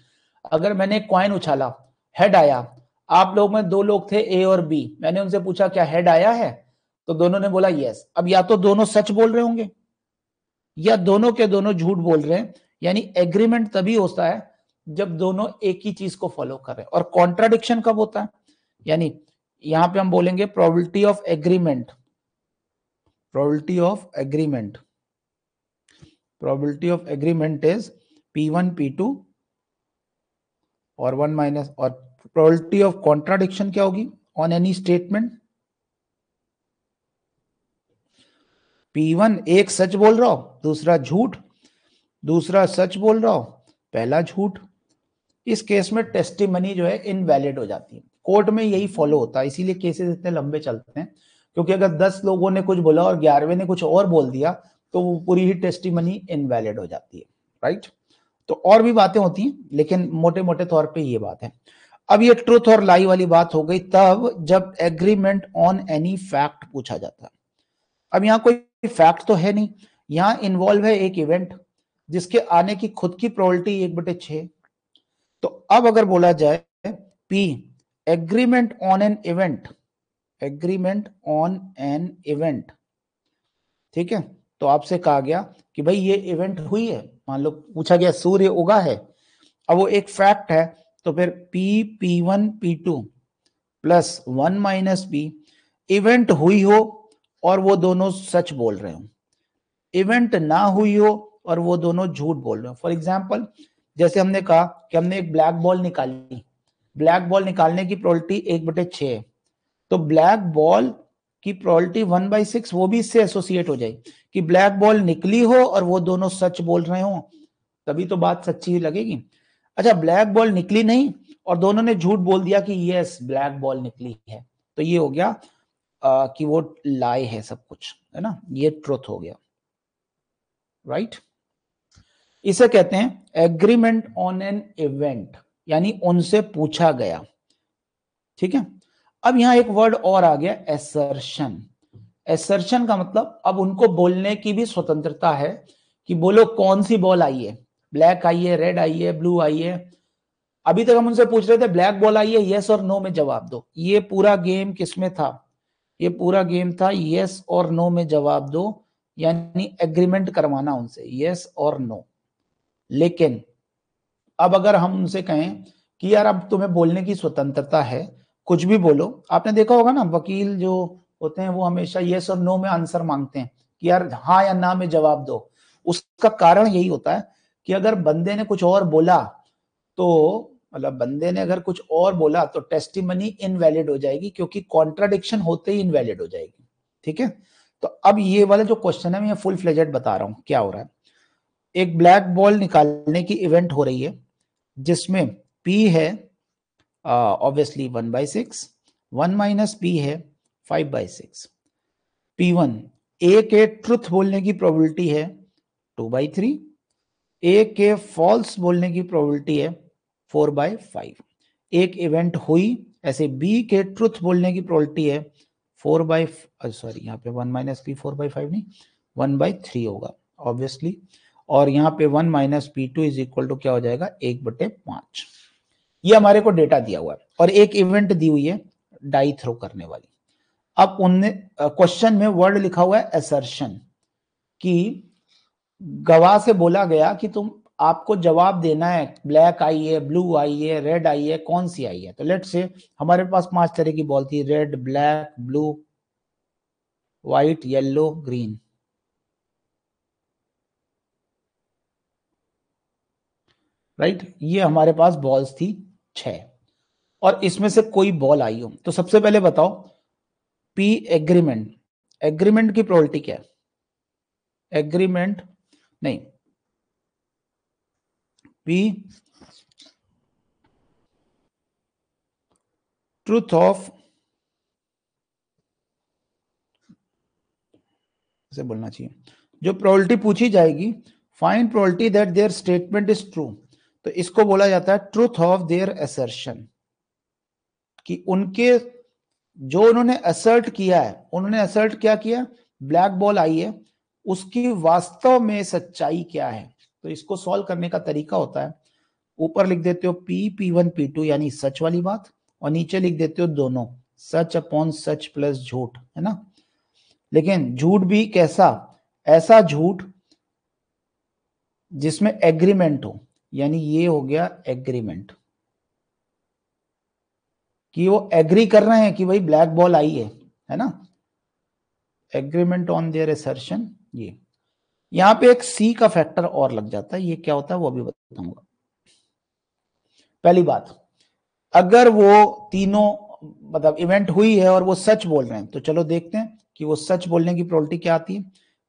अगर मैंने एक कॉइन उछाला, हेड आया, आप लोग में दो लोग थे ए और बी, मैंने उनसे पूछा क्या हेड आया है, तो दोनों ने बोला यस। अब या तो दोनों सच बोल रहे होंगे या दोनों के दोनों झूठ बोल रहे हैं। यानी एग्रीमेंट तभी होता है जब दोनों एक ही चीज को फॉलो कर रहे हैं। और कॉन्ट्राडिक्शन कब होता है? यानी यहां पे हम बोलेंगे probability of agreement, probability of agreement, probability of agreement is P1 P2 और 1 माइनस, और प्रोबेबिलिटी ऑफ कॉन्ट्राडिक्शन क्या होगी ऑन एनी स्टेटमेंट? P1 एक सच बोल रहा हो, दूसरा झूठ, दूसरा सच बोल रहा हो, पहला झूठ। इस केस में टेस्टिमनी जो है इनवैलिड हो जाती है। कोर्ट में यही फॉलो होता है, इसीलिए केसेस इतने लंबे चलते हैं, क्योंकि अगर 10 लोगों ने कुछ बोला और 11वें ने कुछ और बोल दिया तो वो पूरी ही टेस्टिमनी इनवैलिड हो जाती है, राइट। तो और भी बातें होती हैं, लेकिन मोटे मोटे तौर पे ये बात है। अब ये ट्रुथ और लाई वाली बात हो गई तब जब एग्रीमेंट ऑन एनी फैक्ट पूछा जाता है। अब यहाँ कोई फैक्ट तो है नहीं, यहाँ इन्वॉल्व है एक इवेंट जिसके आने की खुद की प्रोबेबिलिटी 1/6। तो अब अगर बोला जाए P agreement on an event, agreement on an event, ठीक है, तो आपसे कहा गया कि भाई ये इवेंट हुई है, मान लो पूछा गया सूर्य उगा है, अब वो एक फैक्ट है, तो फिर P1 P2 plus 1 minus P, event हुई हो और वो दोनों सच बोल रहे हो, इवेंट ना हुई हो और वो दोनों झूठ बोल रहे हो। फॉर एग्जाम्पल जैसे हमने कहा कि हमने एक ब्लैक बॉल निकाली, ब्लैक बॉल निकालने की प्रोबेबिलिटी 1/6 है, तो ब्लैक बॉल की प्रोबेबिलिटी 1/6 वो भी इससे एसोसिएट हो जाए कि ब्लैक बॉल निकली हो और वो दोनों सच बोल रहे हो, तभी तो बात सच्ची लगेगी। अच्छा ब्लैक बॉल निकली नहीं और दोनों ने झूठ बोल दिया कि यस ब्लैक बॉल निकली है, तो ये हो गया कि वो लाई है सब कुछ, है ना, ये ट्रुथ हो गया, राइट। इसे कहते हैं एग्रीमेंट ऑन एन इवेंट, यानी उनसे पूछा गया, ठीक है। अब यहां एक वर्ड और आ गया एसर्शन। एसर्शन का मतलब अब उनको बोलने की भी स्वतंत्रता है कि बोलो कौन सी बॉल आई है, ब्लैक आई है, रेड आई है, ब्लू आई है। अभी तक हम उनसे पूछ रहे थे ब्लैक बॉल आई है, यस और नो में जवाब दो। ये पूरा गेम किसमें था? ये पूरा गेम था यस और नो में जवाब दो, यानी एग्रीमेंट करवाना उनसे यस और नो। लेकिन अब अगर हम उनसे कहें कि यार अब तुम्हें बोलने की स्वतंत्रता है, कुछ भी बोलो, आपने देखा होगा ना वकील जो होते हैं वो हमेशा यस और नो में आंसर मांगते हैं कि यार हाँ या ना में जवाब दो। उसका कारण यही होता है कि अगर बंदे ने कुछ और बोला, तो मतलब बंदे ने अगर कुछ और बोला तो टेस्टिमनी इनवैलिड हो जाएगी, क्योंकि कॉन्ट्राडिक्शन होते ही इनवैलिड हो जाएगी, ठीक है। तो अब ये वाला जो क्वेश्चन है मैं फुल फ्लेजेड बता रहा हूं क्या हो रहा है। एक ब्लैक बॉल निकालने की इवेंट हो रही है जिसमें P है ऑब्वियसली 1/6, 1 माइनस P है 5/6। P1 A के ट्रुथ बोलने की प्रोबेबिलिटी है 2/3, A के फॉल्स बोलने की प्रोबेबिलिटी है 4/5। एक इवेंट हुई, ऐसे B के ट्रुथ बोलने की प्रोबेबिलिटी है 4/, यहाँ पे 1 माइनस P 4/5 नहीं 1/3 होगा ऑब्वियसली, और यहाँ पे 1 minus P2 is equal to क्या हो जाएगा 1/5। ये हमारे को डेटा दिया हुआ है और एक इवेंट दी हुई है डाई थ्रो करने वाली। अब उनने क्वेश्चन में वर्ड लिखा हुआ है असर्शन, कि गवाह से बोला गया कि तुम आपको जवाब देना है ब्लैक आई है, ब्लू आई है, रेड आई है, कौन सी आई है। तो लेट्स से हमारे पास 5 तरह की बॉल थी, red, black, blue, white, yellow, green, right. ये हमारे पास बॉल्स थी 6 और इसमें से कोई बॉल आई हो। तो सबसे पहले बताओ पी एग्रीमेंट, एग्रीमेंट की प्रोबेबिलिटी क्या है? एग्रीमेंट नहीं, पी ट्रूथ ऑफ, ऐसे बोलना चाहिए, जो प्रोबेबिलिटी पूछी जाएगी, find probability that their statement is true, तो इसको बोला जाता है ट्रूथ ऑफ देयर असर्शन, कि उनके जो उन्होंने असर्ट किया है, उन्होंने असर्ट क्या किया, ब्लैक बॉल आई है, उसकी वास्तव में सच्चाई क्या है। तो इसको सॉल्व करने का तरीका होता है, ऊपर लिख देते हो P1 P2 यानी सच वाली बात, और नीचे लिख देते हो दोनों, सच अपॉन सच प्लस झूठ, है ना। लेकिन झूठ भी कैसा, ऐसा झूठ जिसमें एग्रीमेंट हो, यानी ये हो गया एग्रीमेंट, कि वो एग्री कर रहे हैं कि भाई ब्लैक बॉल आई है ना, एग्रीमेंट ऑन देयर असर्शन। ये यहां पे एक सी का फैक्टर और लग जाता है, ये क्या होता है वो भी बताऊंगा। पहली बात, अगर वो तीनों मतलब इवेंट हुई है और वो सच बोल रहे हैं, तो चलो देखते हैं कि वो सच बोलने की प्रोबेबिलिटी क्या आती है।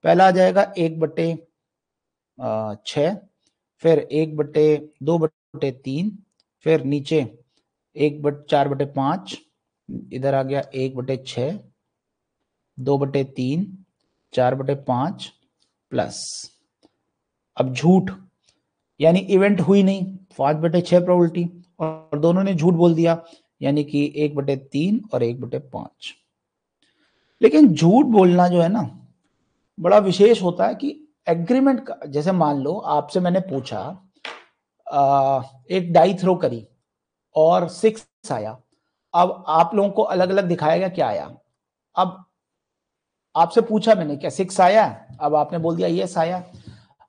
पहला आ जाएगा 1/6, फिर 1/2/3, फिर नीचे 4/5, इधर आ गया 1/6, 2/3, 4/5 प्लस, अब झूठ यानी इवेंट हुई नहीं, 5/6 प्रोबेबिलिटी, और दोनों ने झूठ बोल दिया, यानी कि 1/3 और 1/5। लेकिन झूठ बोलना जो है ना बड़ा विशेष होता है, कि एग्रीमेंट का, जैसे मान लो आपसे मैंने पूछा एक डाई थ्रो करी और 6 आया, अब आप लोगों को अलग अलग दिखाएगा क्या आया। अब आपसे पूछा मैंने क्या 6 आया, अब आपने बोल दिया यस आया।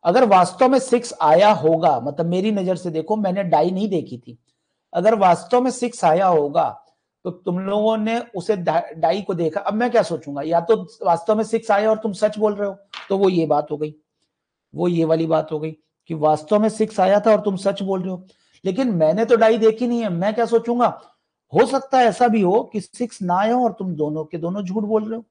अगर वास्तव में 6 आया होगा, मतलब मेरी नजर से देखो, मैंने डाई नहीं देखी थी, अगर वास्तव में 6 आया होगा तो तुम लोगों ने उसे डाई को देखा, अब मैं क्या सोचूंगा, या तो वास्तव में 6 आया और तुम सच बोल रहे हो, तो वो ये बात हो गई, वो ये वाली बात हो गई कि वास्तव में 6 आया था और तुम सच बोल रहे हो। लेकिन मैंने तो डाई देखी नहीं है, मैं क्या सोचूंगा, हो सकता है ऐसा भी हो कि 6 ना आया और तुम दोनों के दोनों झूठ बोल रहे हो।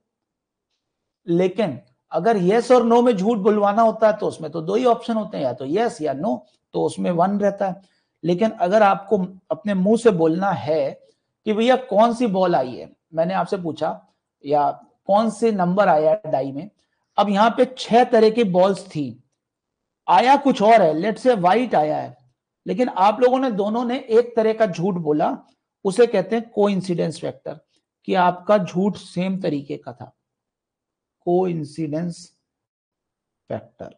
लेकिन अगर यस और नो में झूठ बुलवाना होता है तो उसमें तो 2 ही ऑप्शन होते हैं, या तो यस या नो, तो उसमें 1 रहता है। लेकिन अगर आपको अपने मुंह से बोलना है कि भैया कौन सी बॉल आई है, मैंने आपसे पूछा या कौन से नंबर आया डाई में, अब यहां पे 6 तरह की बॉल्स थी, आया कुछ और है, लेट से व्हाइट आया है, लेकिन आप लोगों ने दोनों ने एक तरह का झूठ बोला, उसे कहते हैं कोइंसिडेंस फैक्टर, कि आपका झूठ सेम तरीके का था, कोइंसिडेंस फैक्टर।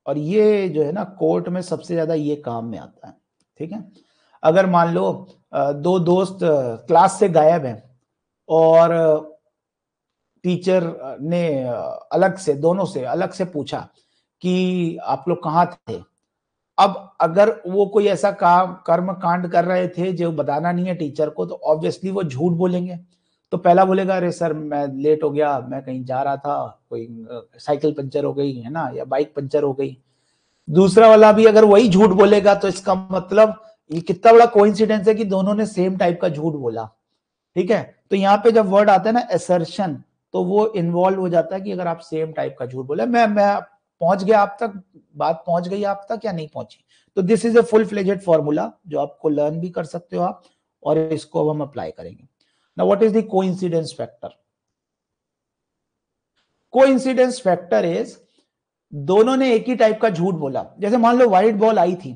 और ये जो है ना कोर्ट में सबसे ज्यादा ये काम में आता है, ठीक है। अगर मान लो 2 दोस्त क्लास से गायब हैं और टीचर ने अलग से, दोनों से अलग से पूछा कि आप लोग कहाँ थे। अब अगर वो कोई ऐसा काम कर्म कांड कर रहे थे जो बताना नहीं है टीचर को, तो ऑब्वियसली वो झूठ बोलेंगे। तो पहला बोलेगा अरे सर मैं लेट हो गया, मैं कहीं जा रहा था, कोई साइकिल पंचर हो गई है ना, या बाइक पंचर हो गई। दूसरा वाला भी अगर वही झूठ बोलेगा, तो इसका मतलब ये कितना बड़ा कोइंसिडेंस है कि दोनों ने सेम टाइप का झूठ बोला, ठीक है। तो यहाँ पे जब वर्ड आता है ना असर्शन, तो वो इन्वॉल्व हो जाता है कि अगर आप सेम टाइप का झूठ बोले। मैं पहुंच गया आप तक, बात पहुंच गई आप तक या नहीं पहुंची। तो this is a full fledged formula जो आपको लर्न भी कर सकते हो आप, और इसको अब हम अप्लाई करेंगे। Now what is the coincidence factor? Coincidence factor is, दोनों ने एक ही टाइप का झूठ बोला। जैसे मान लो व्हाइट बॉल आई थी,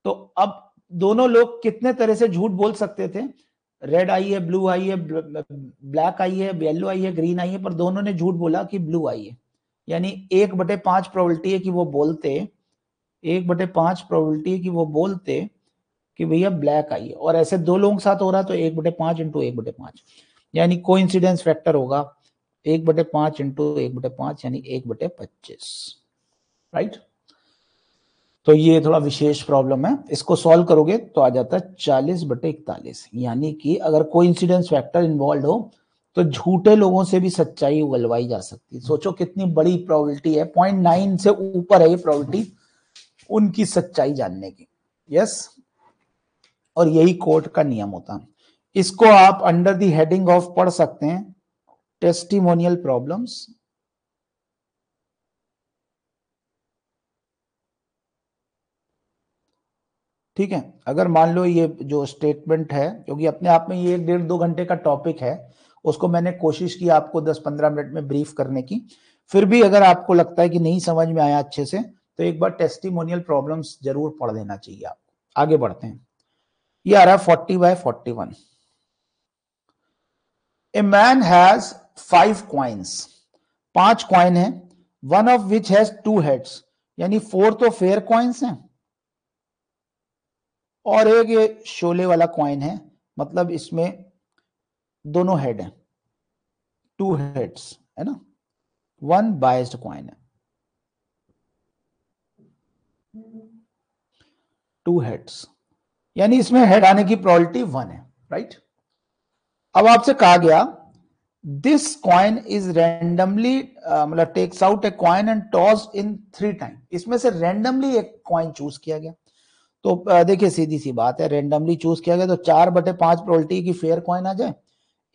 तो अब दोनों लोग कितने तरह से झूठ बोल सकते थे, रेड आई है, ब्लू आई है, ब्लैक आई है, येलो आई है, ग्रीन आई है, पर दोनों ने झूठ बोला कि ब्लू आई है। यानी 1/5 प्रोबेबिलिटी है कि वो बोलते, 1/5 प्रोबेबिलिटी है कि वो बोलते कि भैया ब्लैक आई है, और ऐसे 2 लोगों के साथ हो रहा, तो 1/5 इंटू 1/5, यानी कोइंसिडेंस फैक्टर होगा 1/5 इंटू 1/5 यानी 1/25, राइट। तो ये थोड़ा विशेष प्रॉब्लम है, इसको सॉल्व करोगे तो आ जाता है 40/41, यानी कि अगर कोइंसिडेंस फैक्टर इन्वॉल्व हो तो झूठे लोगों से भी सच्चाई उगलवाई जा सकती है। सोचो कितनी बड़ी प्रोबेबिलिटी है, 0.9 से ऊपर है ये प्रोबेबिलिटी उनकी सच्चाई जानने की। यस, और यही कोर्ट का नियम होता है। इसको आप अंडर द हेडिंग ऑफ पढ़ सकते हैं, टेस्टिमोनियल प्रॉब्लम्स। ठीक है, अगर मान लो ये जो स्टेटमेंट है, क्योंकि अपने आप में ये 1.5-2 घंटे का टॉपिक है, उसको मैंने कोशिश की आपको 10-15 मिनट में ब्रीफ करने की। फिर भी अगर आपको लगता है कि नहीं समझ में आया अच्छे से, तो एक बार टेस्टिमोनियल प्रॉब्लम्स जरूर पढ़ लेना चाहिए आपको। आगे बढ़ते हैं। ये आ रहा है 40/41। A man has 5 coins, 5 coin है, one of which has 2 heads, यानी 4 तो फेयर कॉइन्स हैं और एक ये शोले वाला कॉइन है, मतलब इसमें दोनों हेड हैं, 2 हेड्स है ना, 1 बायस्ड कॉइन है, 2 हेड्स, यानी इसमें हेड आने की प्रोबेबिलिटी 1 है, राइट। अब आपसे कहा गया दिस कॉइन इज रैंडमली, मतलब takes out a coin and toss in 3 time, इसमें से रैंडमली एक कॉइन चूज किया गया। तो देखिए सीधी सी बात है, रैंडमली चूज किया गया तो 4/5 प्रोबेबिलिटी की फेयर कॉइन आ जाए,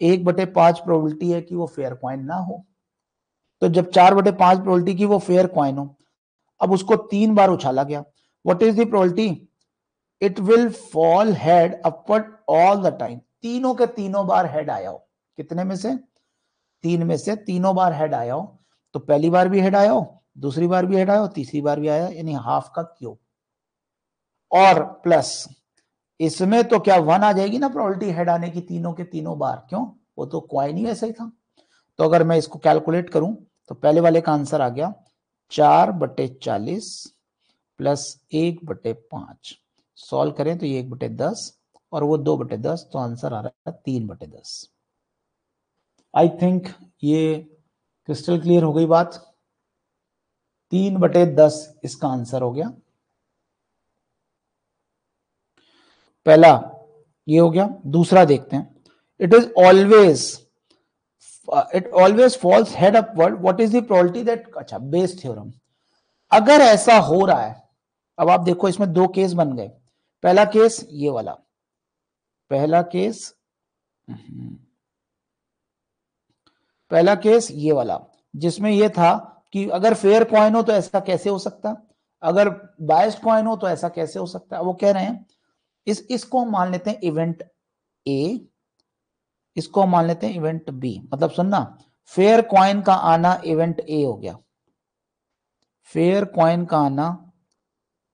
1/5 प्रोबेबिलिटी है कि वो फेयर कॉइन ना हो। तो जब 4/5 प्रोबेबिलिटी की वो फेयर कॉइन हो, अब उसको 3 बार उछाला गया, what is the probability? It will fall head upward all the time, तीनों के तीनों बार हेड आया हो। कितने में से? 3 में से तीनों बार हेड आया हो। तो पहली बार भी हेड आया हो, दूसरी बार भी हेड आया हो, तीसरी बार भी आया, यानी हाफ का क्यूब, और प्लस इसमें तो क्या 1 आ जाएगी ना प्रोबेबिलिटी हेड आने की तीनों के तीनों बार, क्यों? वो तो कॉइन ही ऐसा ही था। तो अगर मैं इसको कैलकुलेट करूं तो पहले वाले का आंसर आ गया 4/40 प्लस 1/5, सॉल्व करें तो ये 1/10 और वो 2/10, तो आंसर आ रहा है 3/10। आई थिंक ये क्रिस्टल क्लियर हो गई बात। 3/10 इसका आंसर हो गया। पहला ये हो गया, दूसरा देखते हैं। It always falls head upward, what is the probability that, अच्छा बेस थ्योरम, अगर ऐसा हो रहा है, अब आप देखो इसमें 2 केस बन गए। पहला केस ये वाला, पहला केस ये वाला, जिसमें ये था कि अगर फेयर कॉइन हो तो ऐसा कैसे हो सकता, अगर बायस्ड कॉइन हो तो ऐसा कैसे हो सकता है। वो कह रहे हैं इसको हम मान लेते हैं इवेंट ए, इसको हम मान लेते हैं इवेंट बी। मतलब सुनना, फेयर कॉइन का आना इवेंट ए हो गया, फेयर कॉइन का आना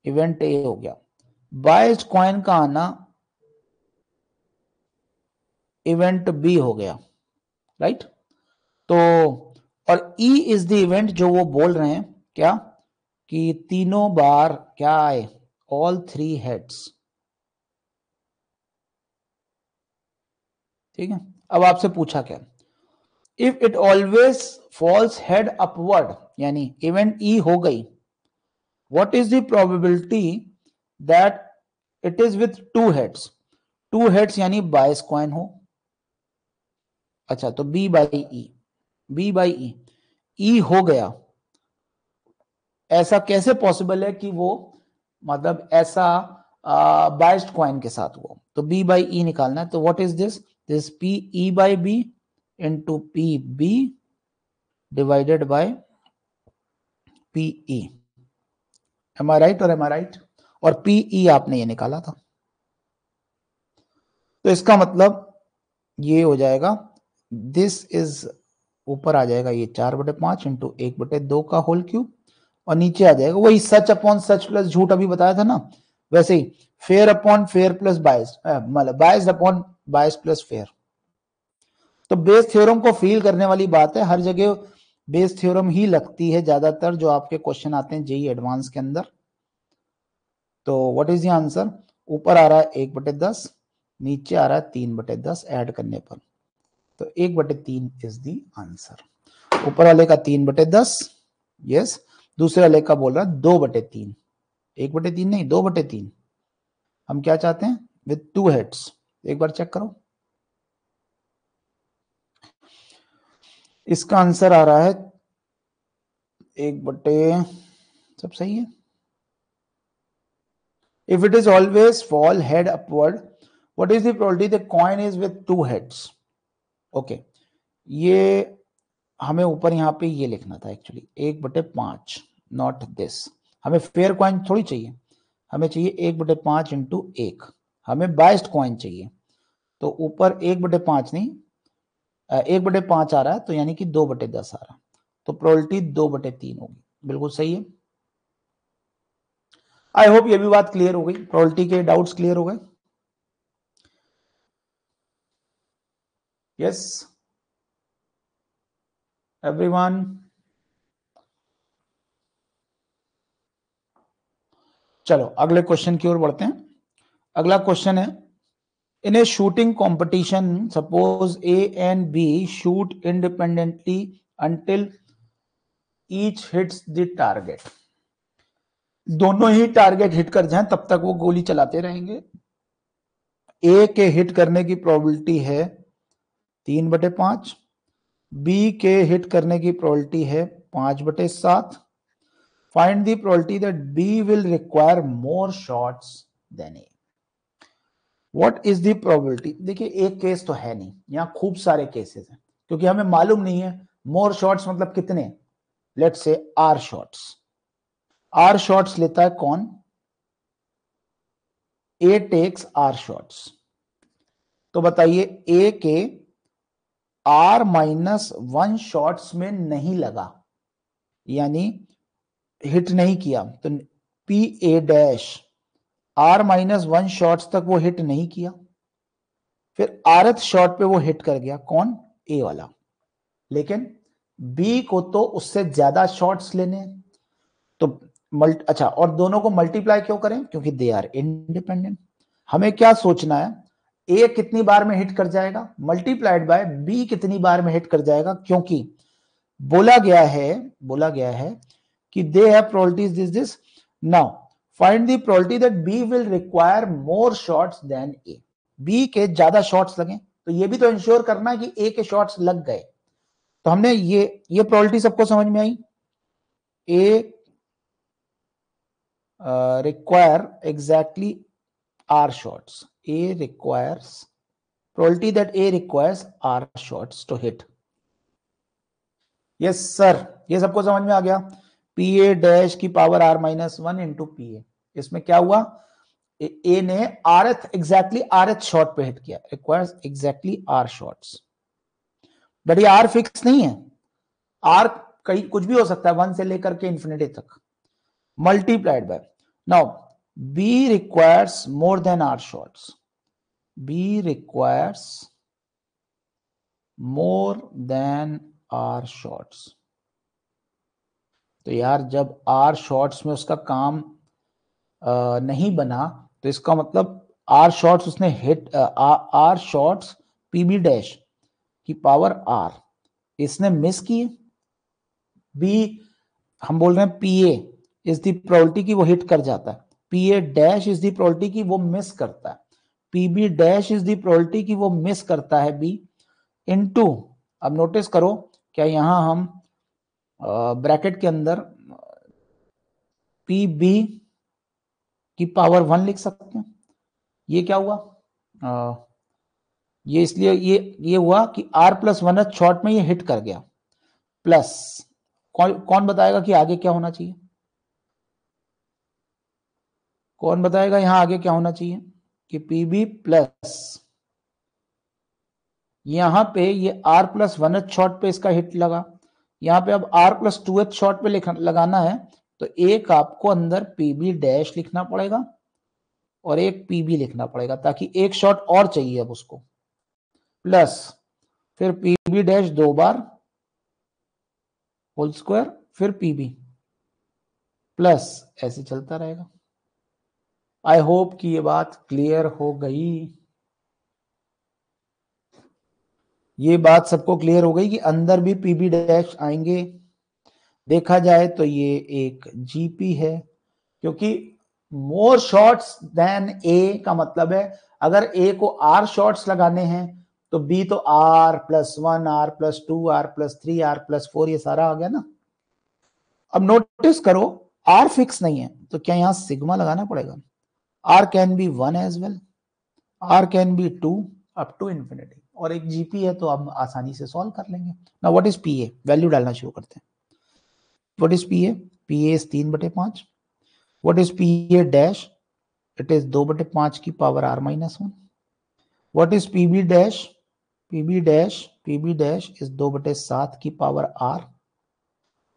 इवेंट ए हो गया, बायस्ड कॉइन का आना इवेंट बी हो गया, राइट। तो और ई इज द इवेंट जो वो बोल रहे हैं क्या, कि तीनों बार क्या आए, ऑल 3 हेड्स। ठीक है, अब आपसे पूछा क्या, if it always falls head upward, यानी इवेंट ई हो गई, what is the probability that it is with 2 heads, 2 heads यानी बायस कॉइन हो। अच्छा, तो B by E, B by E, E हो गया, ऐसा कैसे पॉसिबल है कि वो, मतलब ऐसा बायस्ड कॉइन के साथ हुआ। तो बी बाई ई निकालना है, तो what is this P E by B into P B divided by P E. Am I right और एम आई राइट? और पी ई आपने ये निकाला था, तो इसका मतलब ये हो जाएगा, दिस इज, ऊपर आ जाएगा ये 4/5 इंटू 1/2 का होल क्यूब, और नीचे आ जाएगा वही सच अपॉन सच प्लस झूठ अभी बताया था ना, वैसे ही फेयर अपॉन फेयर प्लस बायस, मतलब बायस अपॉन बायस प्लस फेयर। तो बेस थ्योरम को फील करने वाली बात है, हर जगह बेस थ्योरम ही लगती है ज्यादातर जो आपके क्वेश्चन आते हैं जेई एडवांस के अंदर। तो व्हाट इज द आंसर, ऊपर आ रहा है 1/10, नीचे आ रहा है 3/10 ऐड करने पर, तो 1/3 इज द आंसर। ऊपर वाले का 3/10, यस, दूसरे वाले का बोल रहा है 2/3, 1/3 नहीं 2/3। हम क्या चाहते हैं, विथ 2 हेड्स, एक बार चेक करो। इसका आंसर आ रहा है 1/, सब सही है। If it is always fall head upward, what is the probability the coin is with 2 heads? Okay, ये हमें ऊपर यहाँ पे ये लिखना था एक्चुअली 1/5, नॉट दिस। हमें फेयर कॉइन थोड़ी चाहिए, हमें चाहिए 1/5 इंटू 1, हमें बाइस्ड कॉइन चाहिए। तो ऊपर 1/5 नहीं 1/5 आ रहा है, तो यानी कि 2/10 आ रहा है, तो प्रोबेबिलिटी 2/3 होगी। बिल्कुल सही है। आई होप ये भी बात क्लियर हो गई, प्रोबेबिलिटी के डाउट्स क्लियर हो गए। यस एवरीवन, चलो अगले क्वेश्चन की ओर बढ़ते हैं। अगला क्वेश्चन है, in a shooting competition suppose A and B shoot independently until each hits the target. दोनों ही टारगेट हिट कर जाएं तब तक वो गोली चलाते रहेंगे। ए के हिट करने की प्रोबेबिलिटी है 3/5, बी के हिट करने की प्रोबेबिलिटी है 5/7। Find the probability that B will require more shots than A. What is the probability? देखिए एक केस तो है नहीं, यहां खूब सारे केसेस हैं, क्योंकि हमें मालूम नहीं है मोर शॉट्स मतलब कितने। Let's say are shots, are shots लेता है कौन? ए टेक्स आर शॉट्स। तो बताइए ए के R-1 शॉट्स में नहीं लगा, यानी हिट नहीं किया, तो P A dash R-1 shots तक वो हिट नहीं किया, फिर आरथ शॉट पे वो हिट कर गया, कौन? ए वाला। लेकिन बी को तो उससे ज्यादा शॉट्स लेने हैं, तो अच्छा, और दोनों को मल्टीप्लाई क्यों करें? क्योंकि दे आर इंडिपेंडेंट। हमें क्या सोचना है, ए कितनी बार में हिट कर जाएगा मल्टीप्लाइड बाय बी कितनी बार में हिट कर जाएगा, क्योंकि बोला गया है कि they have probabilities this. Now find the probability that B will require more shots than A. B के ज्यादा शॉट्स लगे, तो ये भी तो इंश्योर करना है कि ए के शॉट्स लग गए। तो हमने ये प्रोबेबिलिटी सबको समझ में आई। ए require exactly R shots. A requires probability that A requires R shots to hit. Yes sir, ये सबको समझ में आ गया। पी ए डैश की power R-1 into P A. इसमें क्या हुआ, ए ने एग्जैक्टली आरएथ शॉट पे हिट किया, requires exactly R shots. But ये आर फिक्स नहीं है, आर कहीं कुछ भी हो सकता है 1 से लेकर के इंफिनिटी तक, multiplied by. Now B requires more than R shots. B requires more than R shots. तो यार जब R shots में उसका काम नहीं बना, तो इसका मतलब R shots उसने hit, R shots PB dash की पावर R इसने मिस किए। B हम बोल रहे हैं PA इज द प्रोबेबिलिटी की वो हिट कर जाता है, PA dash is the probability की वो मिस करता है, PB dash is the probability की वो मिस करता है B इनटू। अब नोटिस करो, क्या यहां हम ब्रैकेट के अंदर PB की पावर 1 लिख सकते हैं? ये क्या हुआ, ये इसलिए ये हुआ कि R+1 शॉर्ट में ये हिट कर गया, प्लस कौन बताएगा कि आगे क्या होना चाहिए? कौन बताएगा यहां आगे क्या होना चाहिए? कि PB प्लस यहां पे ये R+1 शॉट पे इसका हिट लगा, यहां पे अब R+2 शॉट पे लगाना है, तो एक आपको अंदर PB डैश लिखना पड़ेगा और एक PB लिखना पड़ेगा, ताकि एक शॉट और चाहिए अब उसको, प्लस फिर PB डैश 2 बार होल स्क्वायर, फिर PB प्लस, ऐसे चलता रहेगा। आई होप कि ये बात क्लियर हो गई। ये बात सबको क्लियर हो गई कि अंदर भी PB डैश आएंगे। देखा जाए तो ये एक GP है, क्योंकि मोर शॉट्स देन A का मतलब है अगर A को R शॉट्स लगाने हैं तो बी तो r+1 r+2 r+3 r+4 ये सारा आ गया ना। अब नोटिस करो r फिक्स नहीं है तो क्या यहां सिग्मा लगाना पड़ेगा? r can be 1 as well, r can be 2 up to infinity, और एक जीपी है तो हम आसानी से सॉल्व कर लेंगे। Now what is PA? Value डालना शुरू करते हैं। What is PA? PA is 3/5। What is PA dash? It is 2/5 की power r-1। What is PB dash? PB dash is 2/7 की पावर r।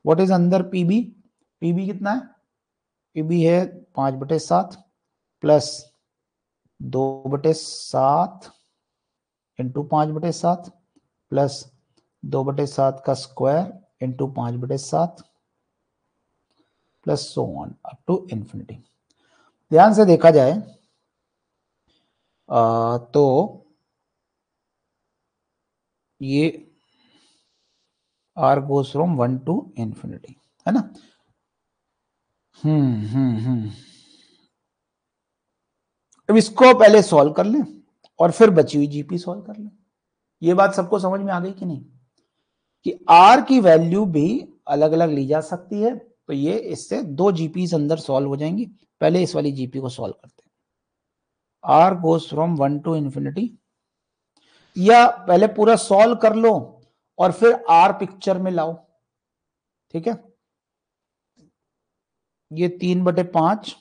व्हाट इज अंदर पीबी? पीबी कितना है? PB है 5/7 प्लस 2/7 इंटू 5/7 प्लस 2/7 का square into 5/7 plus so on up to infinity. ध्यान से देखा जाए तो ये r goes from 1 to infinity, है ना। अब इसको पहले सॉल्व कर लें और फिर बची हुई जीपी सॉल्व कर लें। ये बात सबको समझ में आ गई कि नहीं, कि r की वैल्यू भी अलग अलग ली जा सकती है। तो ये इससे 2 जीपी अंदर सॉल्व हो जाएंगी। पहले इस वाली जीपी को सॉल्व करते हैं। r goes from 1 to infinity, या पहले पूरा सॉल्व कर लो और फिर r पिक्चर में लाओ। ठीक है, ये 3/5,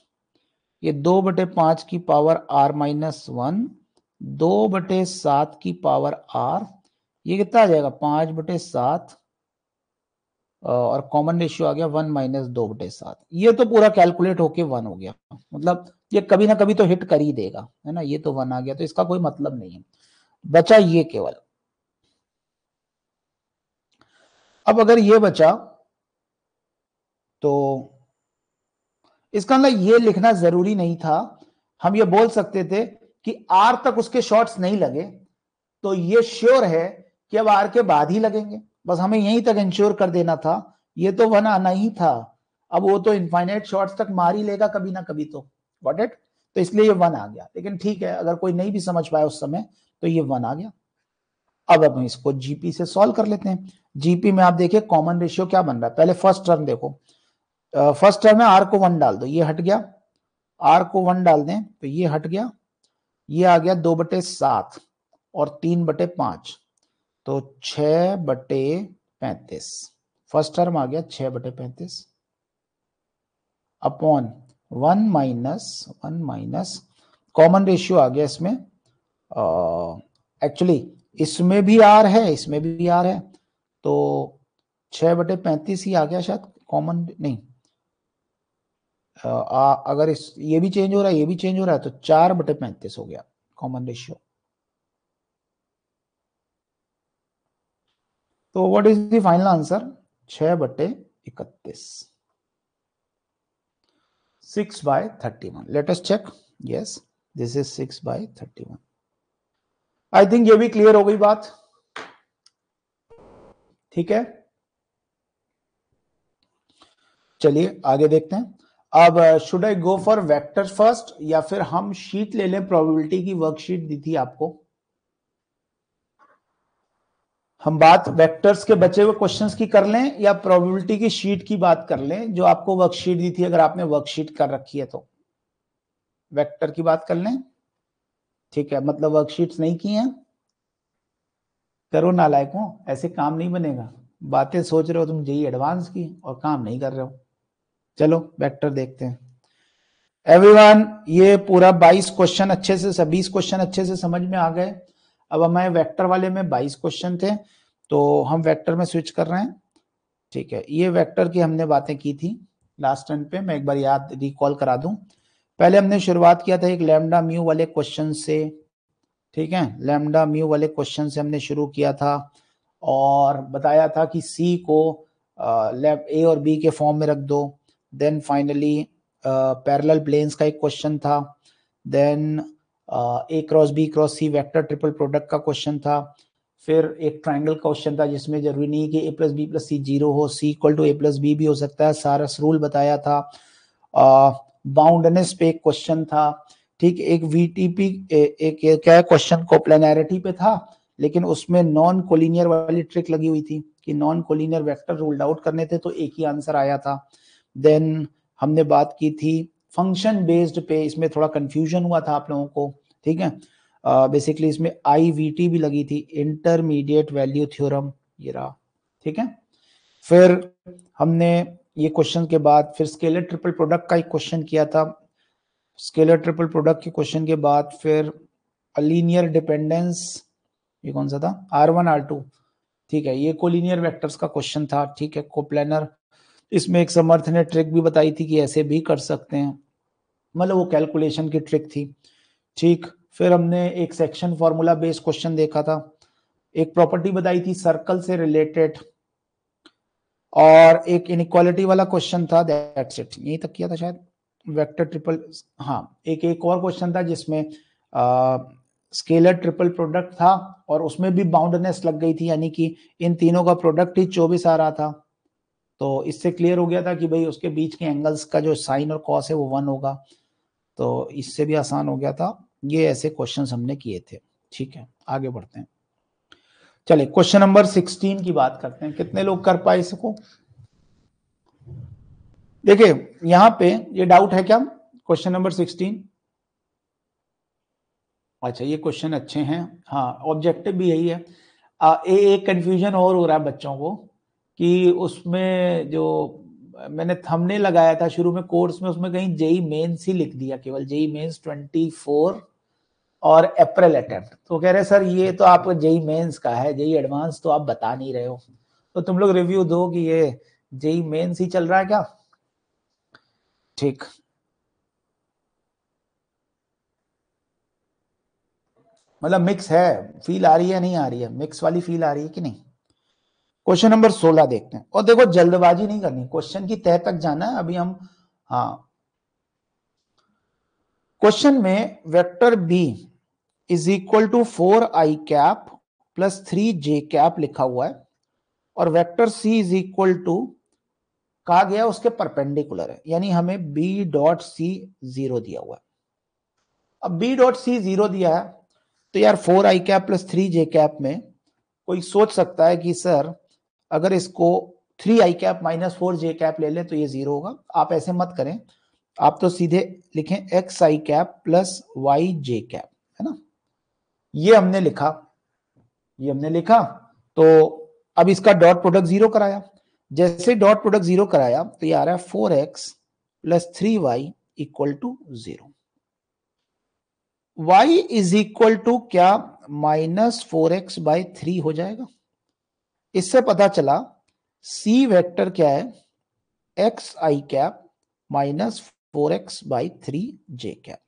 ये 2/5 की पावर r-1, 2/7 की पावर r, ये कितना आ जाएगा 5/7, और कॉमन रेशियो आ गया 1 - 2/7। ये तो पूरा कैलकुलेट होके 1 हो गया, मतलब ये कभी ना कभी तो हिट कर ही देगा, है ना। ये तो 1 आ गया तो इसका कोई मतलब नहीं है, बचा ये केवल। अब अगर ये बचा तो इसका मतलब ये लिखना जरूरी नहीं था। हम ये बोल सकते थे कि r तक उसके शॉट्स नहीं लगे तो ये श्योर है कि अब r के बाद ही लगेंगे, बस हमें यहीं तक इंश्योर कर देना था। ये तो 1 आना ही था, अब वो तो इनफाइनाइट शॉट्स तक मार ही लेगा कभी ना कभी, तो गॉट इट। तो इसलिए ये 1 आ गया। लेकिन ठीक है, अगर कोई नहीं भी समझ पाया उस समय तो ये 1 आ गया। अब हम इसको जीपी से सॉल्व कर लेते हैं। जीपी में आप देखिए कॉमन रेशियो क्या बन रहा है। पहले फर्स्ट टर्म देखो, फर्स्ट टर्म में r को 1 डाल दो, ये हट गया। r को 1 डाल दें तो ये हट गया, ये आ गया 2/7 और 3/5, तो 6/35। फर्स्ट टर्म आ गया 6/35 अपॉन 1 माइनस कॉमन रेशियो आ गया इसमें। एक्चुअली इसमें भी r है, इसमें भी r है, तो 6/35 ही आ गया शायद, कॉमन नहीं। अगर इस ये भी चेंज हो रहा है, ये भी चेंज हो रहा है, तो 4/35 हो गया कॉमन रेशियो। तो what is the final answer? 6/31, 6/31। Let us check, yes this is 6/31। I think ये भी क्लियर हो गई बात, ठीक है। चलिए आगे देखते हैं। अब should I go for vectors first, या फिर हम शीट ले लें? प्रोबेबिलिटी की वर्कशीट दी थी आपको, हम बात वेक्टर्स के बचे हुए क्वेश्चंस की कर लें या प्रोबेबिलिटी की शीट की बात कर लें जो आपको वर्कशीट दी थी, अगर आपने वर्कशीट कर रखी है तो। वेक्टर की बात कर लें, ठीक है, मतलब वर्कशीट्स नहीं की हैं, करो नालायकों, ऐसे काम नहीं बनेगा। बातें सोच रहे हो तुम जेई एडवांस की और काम नहीं कर रहे हो। चलो वेक्टर देखते हैं। एवरीवन, ये पूरा 22 क्वेश्चन अच्छे से, 20 क्वेश्चन अच्छे से समझ में आ गए। अब हमें वेक्टर वाले में 22 क्वेश्चन थे तो हम वेक्टर में स्विच कर रहे हैं, ठीक है। ये वेक्टर की हमने बातें की थी लास्ट टाइम पे, मैं एक बार याद रिकॉल करा दूं। पहले हमने शुरुआत किया था एक लैम्डा म्यू वाले क्वेश्चन से, ठीक है, लैम्डा म्यू वाले क्वेश्चन से हमने शुरू किया था और बताया था कि सी को ए और बी के फॉर्म में रख दो। देन फाइनली पैरेलल प्लेन्स का एक क्वेश्चन था। देन ए cross B cross C vector triple product का क्वेश्चन था। फिर एक ट्राइंगल क्वेश्चन था जिसमें जरूरी नहीं कि a + b + c 0 हो, c = a + b भी हो सकता है, सारस रूल बताया था। बाउंडनेस पे एक क्वेश्चन था, ठीक। एक वीटीपी एक क्या क्वेश्चन कोप्लेनैरिटी पे था, लेकिन उसमें नॉन कोलिनियर वाली ट्रिक लगी हुई थी कि non collinear vector ruled out करने थे, तो एक ही आंसर आया था। देन हमने बात की थी फंक्शन बेस्ड पे, इसमें थोड़ा कंफ्यूजन हुआ था आप लोगों को, ठीक है। बेसिकली इसमें IVT भी लगी थी, इंटरमीडिएट वैल्यू थ्योरम, ये रहा, ठीक है। फिर हमने ये क्वेश्चन के बाद फिर स्केलर ट्रिपल प्रोडक्ट का एक क्वेश्चन किया था। स्केलर ट्रिपल प्रोडक्ट के क्वेश्चन के बाद फिर लीनियर डिपेंडेंस, ये कौन सा था, R1 R2, ठीक है, ये कोलिनियर वेक्टर्स का क्वेश्चन था, ठीक है, कोप्लेनर। इसमें एक समर्थ ने ट्रिक भी बताई थी कि ऐसे भी कर सकते हैं, मतलब वो कैलकुलेशन की ट्रिक थी, ठीक। फिर हमने एक सेक्शन फॉर्मूला बेस्ड क्वेश्चन देखा था, एक प्रॉपर्टी बताई थी सर्कल से रिलेटेड, और एक इनइक्वालिटी वाला क्वेश्चन था, दैट्स इट, यही तक किया था शायद। वेक्टर ट्रिपल, हाँ, एक और क्वेश्चन था जिसमें स्केलर ट्रिपल प्रोडक्ट था और उसमें भी बाउंडनेस लग गई थी, यानी कि इन तीनों का प्रोडक्ट ही 24 आ रहा था। तो इससे क्लियर हो गया था कि भाई उसके बीच के एंगल्स का जो साइन और कॉस है वो 1 होगा, तो इससे भी आसान हो गया था। ये ऐसे क्वेश्चंस हमने किए थे, ठीक है। आगे बढ़ते हैं, चलिए क्वेश्चन नंबर 16 की बात करते हैं। कितने लोग कर पाए इसको? देखिए यहां पे ये डाउट है क्या, क्वेश्चन नंबर 16? अच्छा, ये क्वेश्चन अच्छे हैं, हाँ, ऑब्जेक्टिव भी यही है। एक कंफ्यूजन और हो रहा है बच्चों को कि उसमें जो मैंने थंबनेल लगाया था शुरू में कोर्स में, उसमें कहीं जेई मेंस ही लिख दिया, केवल जेई मेंस 24 और अप्रैल अटेम्प्ट। तो कह रहे सर ये तो आप जेई मेंस का है, जेई एडवांस तो आप बता नहीं रहे हो, तो तुम लोग रिव्यू दो कि ये जेई मेंस ही चल रहा है क्या? ठीक, मतलब मिक्स है, फील आ रही है नहीं आ रही है, मिक्स वाली फील आ रही है कि नहीं? क्वेश्चन नंबर 16 देखते हैं, और देखो जल्दबाजी नहीं करनी, क्वेश्चन की तह तक जाना है अभी हम। हाँ, क्वेश्चन में vector B is equal to 4i cap plus 3j cap लिखा हुआ है, और vector C is equal to कहा गया उसके परपेंडिकुलर है, यानी हमें बी डॉट सी 0 दिया हुआ है। अब बी डॉट सी 0 दिया है, तो यार 4i cap plus 3j cap में कोई सोच सकता है कि सर अगर इसको 3i cap minus 4j cap ले ले तो ये 0 होगा। आप ऐसे मत करें, आप तो सीधे लिखें xi cap plus yj cap, है ना, ये हमने लिखा, ये हमने लिखा। तो अब इसका डॉट प्रोडक्ट 0 कराया, जैसे डॉट प्रोडक्ट 0 कराया तो ये आ रहा है 4x plus 3y equal to 0। y is equal to क्या, -4x बाई 3 हो जाएगा। इससे पता चला c वेक्टर क्या है, xi cap minus 4x by 3j cap.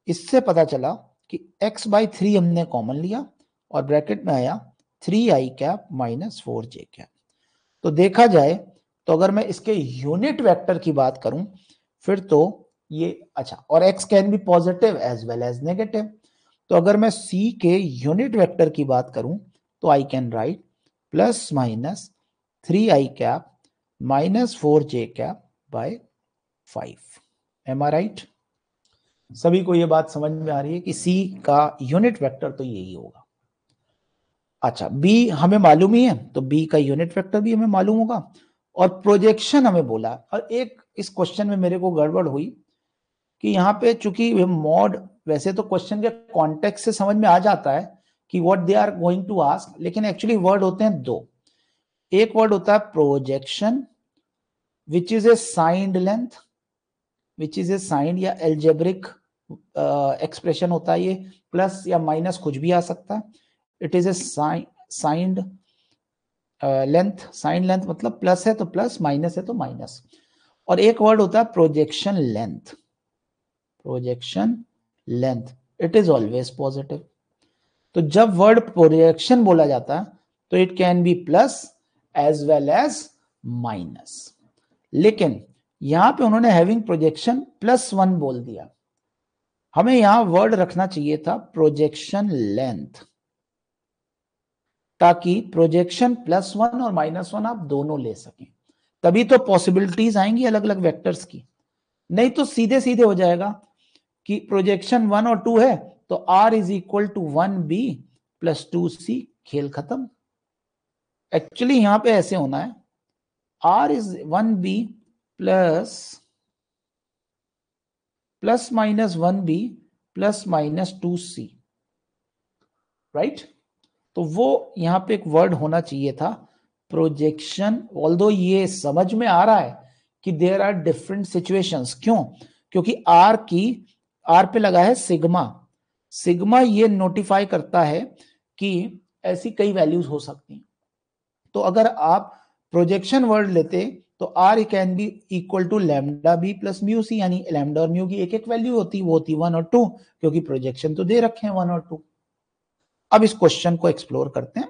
इससे पता चला कि x बाई 3 हमने कॉमन लिया और ब्रैकेट में आया 3i cap minus 4j cap. तो देखा जाए तो अगर मैं इसके यूनिट वेक्टर की बात करूं फिर तो ये, अच्छा, और x can be positive as well as negative, तो अगर मैं c के यूनिट वेक्टर की बात करूं तो I can write plus minus 3i cap minus 4j cap by 5। Am I right? सभी को ये बात समझ में आ रही है कि c का यूनिट वेक्टर तो यही होगा। अच्छा, b हमें मालूम ही है, तो b का यूनिट वेक्टर भी हमें मालूम होगा, और प्रोजेक्शन हमें बोला। और एक इस क्वेश्चन में मेरे को गड़बड़ हुई कि यहाँ पे चूंकि मॉड, वैसे तो क्वेश्चन के कॉन्टेक्स्ट से समझ में आ जाता है कि what they are going to ask, लेकिन एक्चुअली वर्ड होते हैं दो। एक वर्ड होता है projection which is a signed length, which is a signed या एल्जेब्रिक एक्सप्रेशन होता है, ये प्लस या माइनस कुछ भी आ सकता है। It is a signed length, signed length मतलब प्लस है तो प्लस, माइनस है तो माइनस। और एक वर्ड होता है projection length, projection length, it is always positive. तो जब वर्ड प्रोजेक्शन बोला जाता है तो it can be plus as well as minus, लेकिन यहां पे उन्होंने हैविंग प्रोजेक्शन +1 बोल दिया, हमें यहां वर्ड रखना चाहिए था प्रोजेक्शन लेंथ, ताकि प्रोजेक्शन +1 और -1 आप दोनों ले सकें, तभी तो पॉसिबिलिटीज आएंगी अलग अलग वेक्टर्स की। नहीं तो सीधे सीधे हो जाएगा कि प्रोजेक्शन 1 और 2 है तो r is equal to 1b plus 2c, खेल खत्म। एक्चुअली यहां पे ऐसे होना है, R is 1B plus minus 1B plus minus 2C, right? तो वो यहां पे एक वर्ड होना चाहिए था प्रोजेक्शन। ऑल्दो ये समझ में आ रहा है कि देयर आर डिफरेंट सिचुएशंस। क्यों? क्योंकि आर पे लगा है सिग्मा। सिग्मा ये नोटिफाई करता है कि ऐसी कई वैल्यूज हो सकती हैं। तो अगर आप प्रोजेक्शन वर्ड लेते तो r can be equal to lambda b plus mu c, यानी लैम्डा और म्यू की एक एक वैल्यू होती, वो होती 1 और 2, क्योंकि प्रोजेक्शन तो दे रखे हैं 1 और 2। अब इस क्वेश्चन को एक्सप्लोर करते हैं।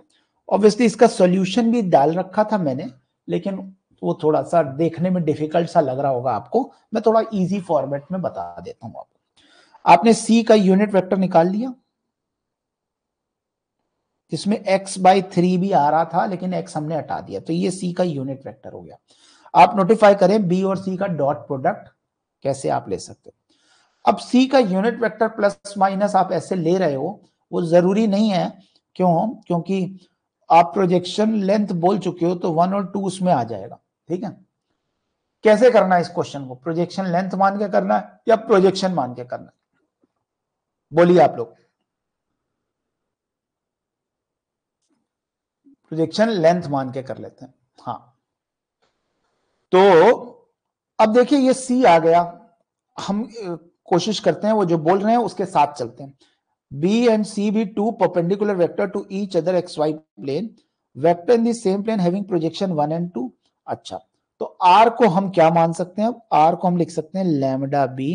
ऑब्वियसली इसका सॉल्यूशन भी डाल रखा था मैंने, लेकिन वो थोड़ा सा देखने में डिफिकल्ट सा लग रहा होगा आपको, मैं थोड़ा इजी फॉर्मेट में बता देता हूं आपको। आपने सी का यूनिट वेक्टर निकाल लिया, जिसमें x/3 भी आ रहा था, लेकिन x हमने हटा दिया, तो ये सी का यूनिट वेक्टर हो गया। आप नोटिफाई करें बी और सी का डॉट प्रोडक्ट कैसे आप ले सकते हो। अब सी का यूनिट वेक्टर प्लस माइनस आप ऐसे ले रहे हो, वो जरूरी नहीं है। क्यों? क्योंकि आप प्रोजेक्शन लेंथ बोल चुके हो, तो 1 और 2 उसमें आ जाएगा। ठीक है, कैसे करना है इस क्वेश्चन को? प्रोजेक्शन लेंथ मान के करना है या प्रोजेक्शन मान के करना है? बोलिए आप लोग। प्रोजेक्शन लेंथ मान के कर लेते हैं। हाँ, तो अब देखिए ये सी आ गया। हम कोशिश करते हैं वो जो बोल रहे हैं उसके साथ चलते हैं। B and C be two perpendicular vector to each other xy plane, vector in the same plane having projection 1 and 2। अच्छा, तो R को हम क्या मान सकते हैं? R को हम लिख सकते हैं lambda B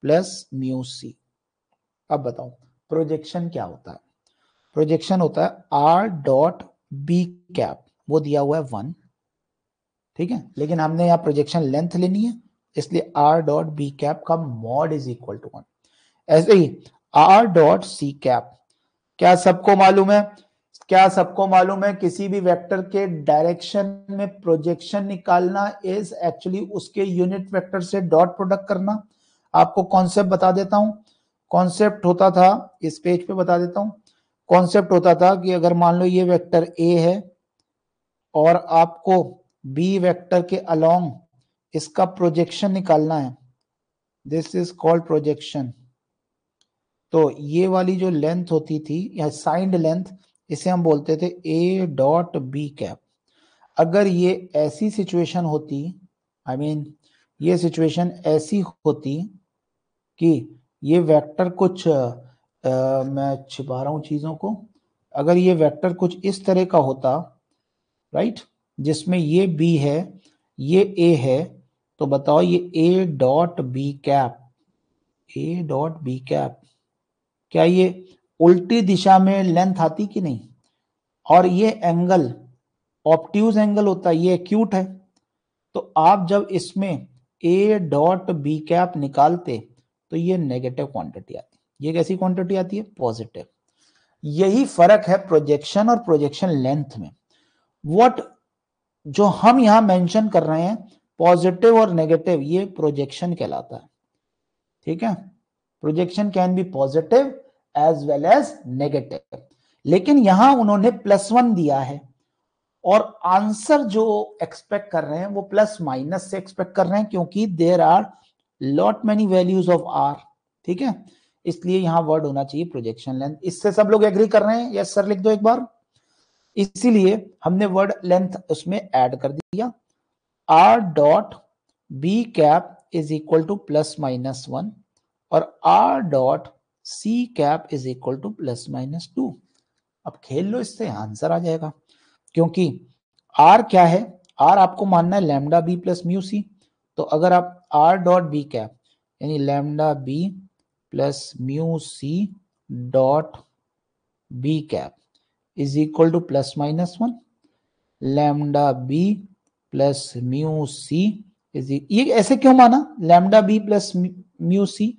plus mu c. अब बताओ प्रोजेक्शन क्या होता है? प्रोजेक्शन होता है R डॉट B कैप, वो दिया हुआ है 1, ठीक है, लेकिन हमने यहाँ प्रोजेक्शन लेंथ लेनी है, इसलिए R डॉट B कैप का मॉड इज इक्वल टू 1। ऐसे ही R डॉट सी कैप, क्या सबको मालूम है? क्या सबको मालूम है किसी भी वेक्टर के डायरेक्शन में प्रोजेक्शन निकालना इज एक्चुअली उसके यूनिट वेक्टर से डॉट प्रोडक्ट करना। आपको कॉन्सेप्ट बता देता हूं। कॉन्सेप्ट होता था, इस पेज पे बता देता हूं। कॉन्सेप्ट होता था कि अगर मान लो ये वेक्टर ए है और आपको बी वेक्टर के अलोंग इसका प्रोजेक्शन निकालना है, दिस इज कॉल्ड प्रोजेक्शन। तो ये वाली जो लेंथ होती थी या साइंड लेंथ, इसे हम बोलते थे ए डॉट बी कैप। अगर ये ऐसी सिचुएशन होती, आई मीन ये सिचुएशन ऐसी होती कि ये वेक्टर कुछ मैं छिपा रहा हूं चीजों को, अगर ये वेक्टर कुछ इस तरह का होता, राइट, जिसमें ये बी है ये ए है, तो बताओ ये a dot b cap, a dot b cap, क्या ये उल्टी दिशा में लेंथ आती कि नहीं? और ये एंगल ऑब्ट्यूज एंगल होता है, ये एक्यूट है। तो आप जब इसमें ए डॉट बी कैप निकालते तो ये नेगेटिव क्वांटिटी आती है। ये कैसी क्वांटिटी आती है? पॉजिटिव। यही फर्क है प्रोजेक्शन और प्रोजेक्शन लेंथ में। व्हाट जो हम यहां मेंशन कर रहे हैं पॉजिटिव और नेगेटिव, ये प्रोजेक्शन कहलाता है। ठीक है, projection can be positive as well as negative, लेकिन यहां उन्होंने +1 दिया है और आंसर जो एक्सपेक्ट कर रहे हैं वो प्लस माइनस से एक्सपेक्ट कर रहे हैं, क्योंकि there are lot many values of r. ठीक है, इसलिए यहां वर्ड होना चाहिए प्रोजेक्शन लेंथ। इससे सब लोग एग्री कर रहे हैं? यस सर लिख दो एक बार। इसीलिए हमने वर्ड लेंथ उसमें ऐड कर दिया। R dot b cap is equal to +-1 और r dot c cap is equal to +-2। अब खेल लो, इससे आंसर आ जाएगा। क्योंकि आर क्या है? आर आपको मानना है lambda b plus mu c. तो अगर आप आर डॉट बी कैप यानी lambda b plus mu c dot b cap is equal to +-1, lambda b plus mu C is, ये ऐसे क्यों माना lambda b plus mu c?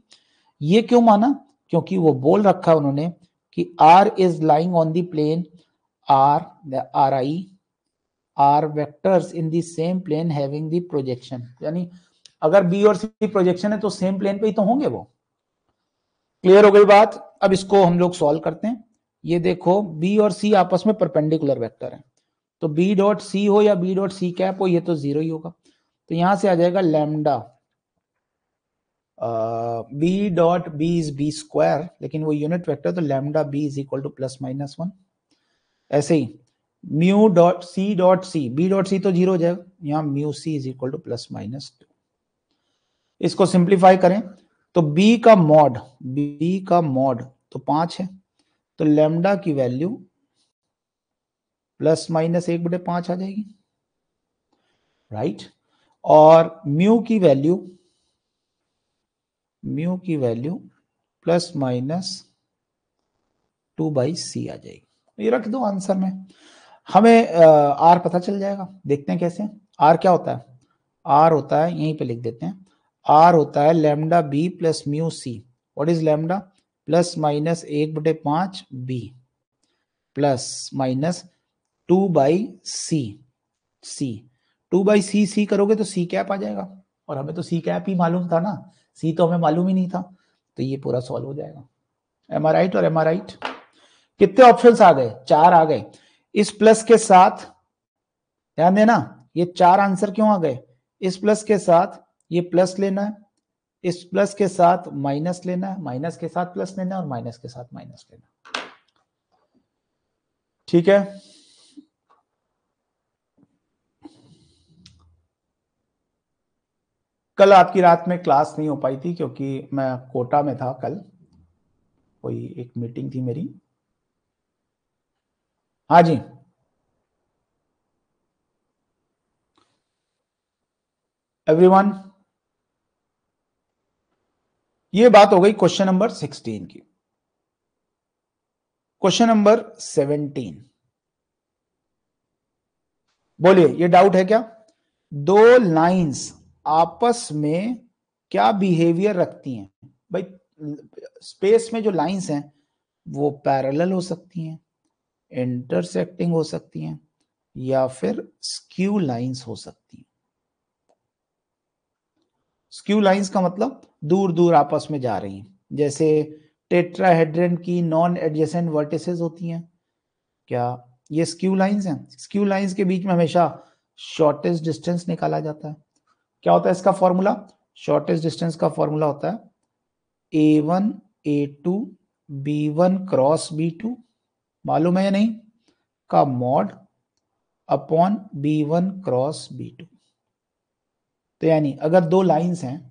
ये क्यों माना? क्योंकि वो बोल रखा उन्होंने कि r is lying on the plane r, r i r vectors in the same plane having the projection, यानी अगर बी और सी प्रोजेक्शन है तो सेम प्लेन पे ही तो होंगे वो। क्लियर हो गई बात? अब इसको हम लोग सॉल्व करते हैं। ये देखो बी और सी आपस में परपेंडिकुलर वेक्टर है, तो बी डॉट सी हो या बी डॉट सी कैप हो, ये तो जीरो ही होगा। तो यहां से आ जाएगा lambda B dot B is B square, लेकिन वो यूनिट वेक्टर, तो lambda B is equal to plus minus one. ऐसे ही mu dot C, B dot C तो जीरो हो जाएगा, यहां mu C is equal to plus minus two. इसको सिंप्लीफाई करें तो बी का मॉड तो 5 है, तो लैम्डा की वैल्यू प्लस माइनस 1/5 आ जाएगी, राइट। और म्यू की वैल्यू प्लस माइनस 2/c आ जाएगी। ये रख दो आंसर में, हमें आर पता चल जाएगा। देखते हैं कैसे। आर क्या होता है? आर होता है, यहीं पे लिख देते हैं, आर होता है lambda b plus mu c. What is lambda? Plus minus 1/5 b plus minus 2/c। C 2/c, c करोगे तो सी कैप आ जाएगा, और हमें तो सी कैप ही मालूम था ना, सी तो हमें मालूम ही नहीं था, तो ये पूरा सॉल्व हो जाएगा। एम आई राइट और एम आई राइट? कितने ऑप्शंस आ गए? 4 आ गए। इस प्लस के साथ ध्यान देना, ये 4 आंसर क्यों आ गए? इस प्लस के साथ ये प्लस लेना है, इस प्लस के साथ माइनस लेना है, माइनस के साथ प्लस लेना है, और माइनस के साथ माइनस लेना है। ठीक है, कल आपकी रात में क्लास नहीं हो पाई थी क्योंकि मैं कोटा में था, कल कोई एक मीटिंग थी मेरी। हाँ जी, एवरीवन, ये बात हो गई क्वेश्चन नंबर 16 की। क्वेश्चन नंबर 17, बोलिए, ये डाउट है क्या? दो लाइंस आपस में क्या बिहेवियर रखती हैं? भाई, स्पेस में जो लाइंस हैं वो पैरेलल हो सकती हैं, इंटरसेक्टिंग हो सकती हैं, या फिर स्क्यू लाइंस हो सकती हैं। स्क्यू लाइंस का मतलब दूर दूर आपस में जा रही हैं, जैसे टेट्राहेड्रन की नॉन एडजेसेंट वर्टिसेस होती हैं, क्या ये स्क्यू लाइंस हैं? स्क्यू लाइंस के बीच में हमेशा शॉर्टेस्ट डिस्टेंस निकाला जाता है। क्या होता है इसका फॉर्मूला? शॉर्टेस्ट डिस्टेंस का फॉर्मूला होता है A1 A2 B1 cross B2, मालूम है या नहीं, का mod upon B1 cross B2। तो यानी अगर दो लाइंस हैं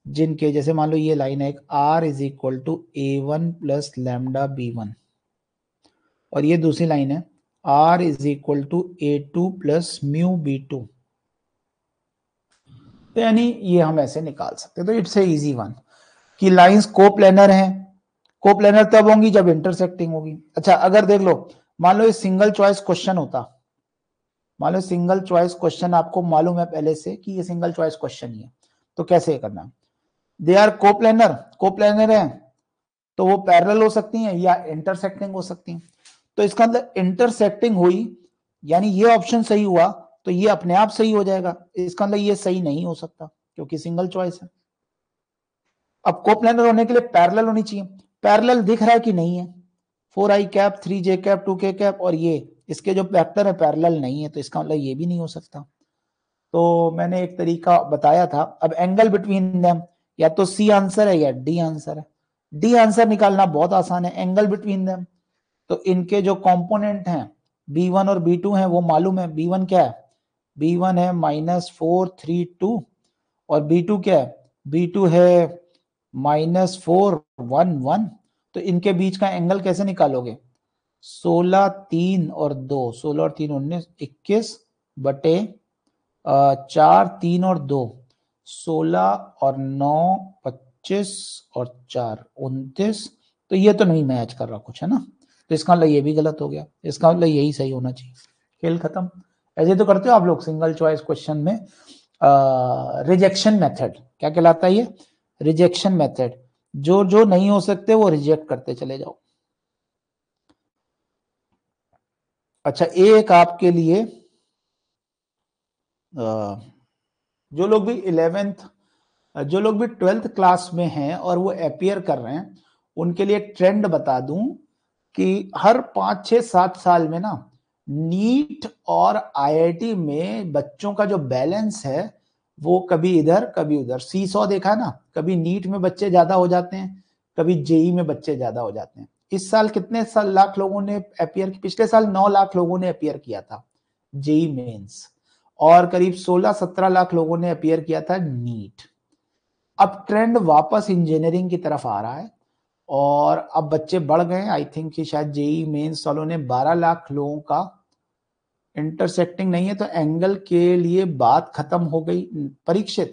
जिनके, जैसे मान लो ये लाइन है एक, R is equal to A1 plus lambda B1, और ये दूसरी लाइन है R is equal to A2 plus mu B2, तो यानी ये हम ऐसे निकाल सकते हैं। तो इट्स ए इजी वन कि लाइंस कोप्लेनर हैं। कोप्लेनर तब होंगी जब इंटरसेक्टिंग होगी। अच्छा, अगर देख लो, मान लो ये सिंगल चॉइस क्वेश्चन होता, मान लो सिंगल चॉइस क्वेश्चन, आपको मालूम है पहले से कि ये सिंगल चॉइस क्वेश्चन ही है, तो कैसे करना? दे आर कोप्लेनर है, तो वो पैरेलल हो सकती हैं या इंटरसेक्टिंग हो सकती हैं। तो इसका मतलब इंटरसेक्टिंग हुई, यानी ये ऑप्शन सही हुआ, तो ये अपने आप सही हो जाएगा। इसका मतलब ये सही नहीं हो सकता क्योंकि सिंगल चॉइस है। अब कोप्लेनर होने के लिए पैरेलल होनी चाहिए। पैरेलल दिख रहा है कि नहीं है? 4i cap 3j cap 2k cap, और ये इसके जो वेक्टर है पैरेलल नहीं है, तो इसका मतलब ये भी नहीं हो सकता। तो मैंने एक तरीका बताया था। अब एंगल बिटवीन देम, या तो सी आंसर है या डी आंसर है। डी आंसर निकालना बहुत आसान है। एंगल बिटवीन देम, तो इनके जो कंपोनेंट हैं B1 और B2 हैं वो मालूम है। B1 क्या है? B1 है -432, और B2 क्या है? B2 है -411। तो इनके बीच का एंगल कैसे निकालोगे? 16 3 और 2, 16 और 3 19, 21 बटे 4 3 और 2, 16 और 9 25 और 4 29। तो ये तो नहीं मैच कर रहा कुछ, है ना? तो इसका मतलब ये भी गलत हो गया, इसका मतलब यही सही होना चाहिए। खेल खत्म। ऐसे तो करते हो आप लोग सिंगल चॉइस क्वेश्चन में। रिजेक्शन मेथड क्या कहलाता है? ये रिजेक्शन मेथड, जो जो नहीं हो सकते वो रिजेक्ट करते चले जाओ। अच्छा, एक आपके लिए जो लोग भी 11th, जो लोग भी 12th क्लास में हैं और वो अपीयर कर रहे हैं, उनके लिए ट्रेंड बता दूं कि हर 5, 6, 7 साल में ना नीट और आईआईटी में बच्चों का जो बैलेंस है वो कभी इधर कभी उधर सीसॉ देखा है ना, कभी नीट में बच्चे ज्यादा हो जाते हैं, कभी जेई में बच्चे ज्यादा हो जाते हैं। इस साल कितने लाख लोगों ने अपियर, पिछले साल 9 लाख लोगों ने अपियर किया था जेई मेंस, और करीब 16-17 लाख लोगों ने अपियर किया था नीट। अब ट्रेंड वापस इंजीनियरिंग की तरफ आ रहा है और अब बच्चे बढ़ गए। आई थिंक कि शायद जेई मेंस वालों ने 12 लाख लोगों का, इंटरसेक्टिंग नहीं है तो एंगल के लिए बात खत्म हो गई। Parikshit,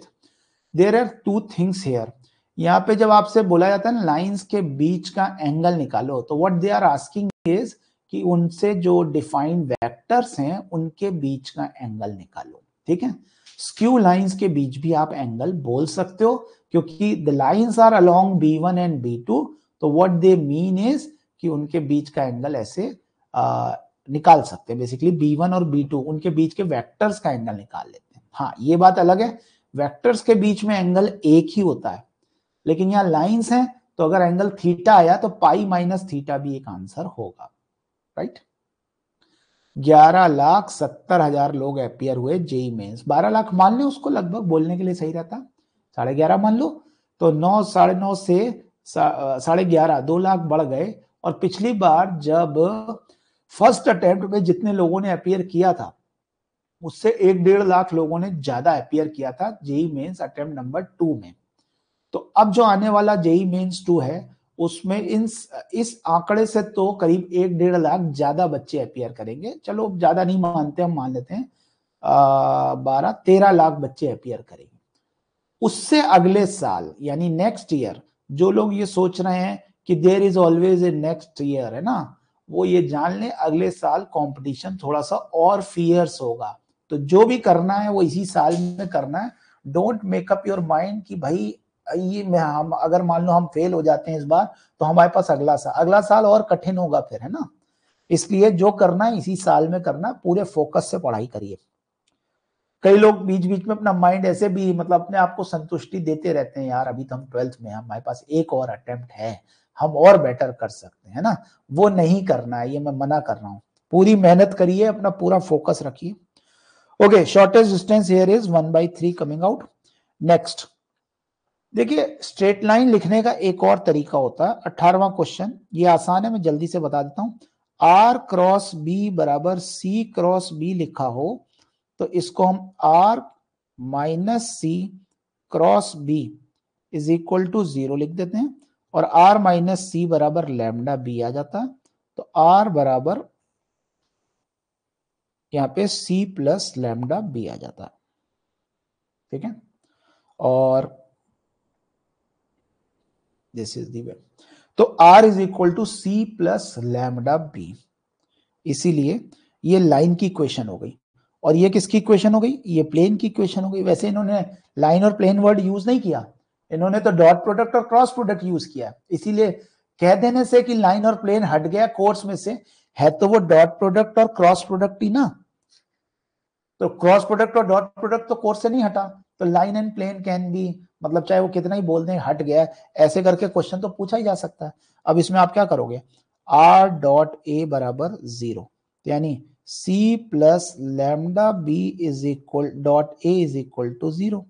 there are two things here. यहाँ पे जब आपसे बोला जाता है ना लाइंस के बीच का एंगल निकालो, तो what they are asking is कि उनसे जो डिफाइंड वेक्टर्स हैं उनके बीच का एंगल निकालो। ठीक है, स्क्यू लाइंस के बीच भी आप एंगल बोल सकते हो क्योंकि the lines are along B1 and B2, तो व्हाट दे मीन इज कि उनके बीच का एंगल ऐसे निकाल सकते हैं। बेसिकली B1 और B2 उनके बीच के वेक्टर्स का एंगल निकाल लेते हैं। हाँ, ये बात अलग है, वेक्टर्स के बीच में एंगल एक ही होता है, लेकिन यहाँ लाइंस हैं तो अगर एंगल थीटा आया तो पाई माइनस थीटा भी एक आंसर होगा। राइट, 11,70,000 लोग अपियर हुए जेई मेंस। 12 लाख मान लो उसको, लगभग बोलने के लिए सही रहता, 11.5 मान लो, तो 9, 9.5 से 11.5, 2 लाख बढ़ गए। और पिछली बार जब फर्स्ट अटेम्प्ट में जितने लोगों ने अपियर किया था उससे 1-1.5 लाख लोगों ने ज्यादा अपियर किया था जेई मेंस अटेम्प्ट नंबर 2 में। तो अब जो आने वाला जेई मेंस 2 है उसमें इस आंकड़े से तो करीब 1-1.5 लाख ज्यादा बच्चे अपियर करेंगे। चलो ज्यादा नहीं मानते, हम मान लेते हैं 12-13 लाख बच्चे अपियर करेंगे। उससे अगले साल यानी नेक्स्ट ईयर, जो लोग ये सोच रहे हैं कि there is always a next year, है ना, वो ये जान लें अगले साल कंपटीशन थोड़ा सा और फियर्स होगा। तो जो भी करना है वो इसी साल में करना है। Don't make up your mind कि भाई ये हम अगर मान लो हम फेल हो जाते हैं इस बार तो हमारे पास अगला साल और कठिन होगा फिर, है ना। इसलिए जो करना है इसी साल में करना, पूरे फोकस से पढ़ाई करिए। कई लोग बीच बीच में अपना माइंड ऐसे भी मतलब अपने आप को संतुष्टि देते रहते हैं, यार अभी तो हम 12th में हैं, हमारे पास एक और अटेम्प्ट है, हम और बेटर कर सकते हैं ना। वो नहीं करना है, ये मैं मना कर रहा हूं। पूरी मेहनत करिए, अपना पूरा फोकस रखिए। Okay, shortest distance here is 1/3 coming out. Next देखिए, स्ट्रेट लाइन लिखने का एक और तरीका होता है। 18वां क्वेश्चन, ये आसान है, मैं जल्दी से बता देता हूं। R क्रॉस B बराबर C क्रॉस B लिखा हो तो इसको हम R minus C cross B is equal to 0 लिख देते हैं, और R माइनस C बराबर लैम्डा B आ जाता है। तो R बराबर यहां पे C प्लस लैम्डा B आ जाता है। ठीक है, और दिस इज दी वे। तो R is equal to C plus lambda B, इसीलिए ये लाइन की इक्वेशन हो गई। और ये किसकी इक्वेशन हो गई? ये प्लेन की इक्वेशन हो गई। वैसे इन्होंने लाइन और प्लेन वर्ड यूज नहीं किया, इन्होंने तो डॉट प्रोडक्ट और क्रॉस प्रोडक्ट यूज किया। इसीलिए कह देने से कि लाइन और प्लेन हट गया कोर्स में से, है तो वो डॉट प्रोडक्ट और क्रॉस प्रोडक्ट ही ना। तो क्रॉस प्रोडक्ट और डॉट प्रोडक्ट तो कोर्स से नहीं हटा, तो line and plane can be, मतलब चाहे वो कितना ही बोल दें हट गया, ऐसे करके क्वेश्चन तो पूछा ही जा सकता है। अब इसमें आप क्या करोगे? R डॉट ए बराबर 0, यानी C plus lambda B is equal dot a is equal to 0।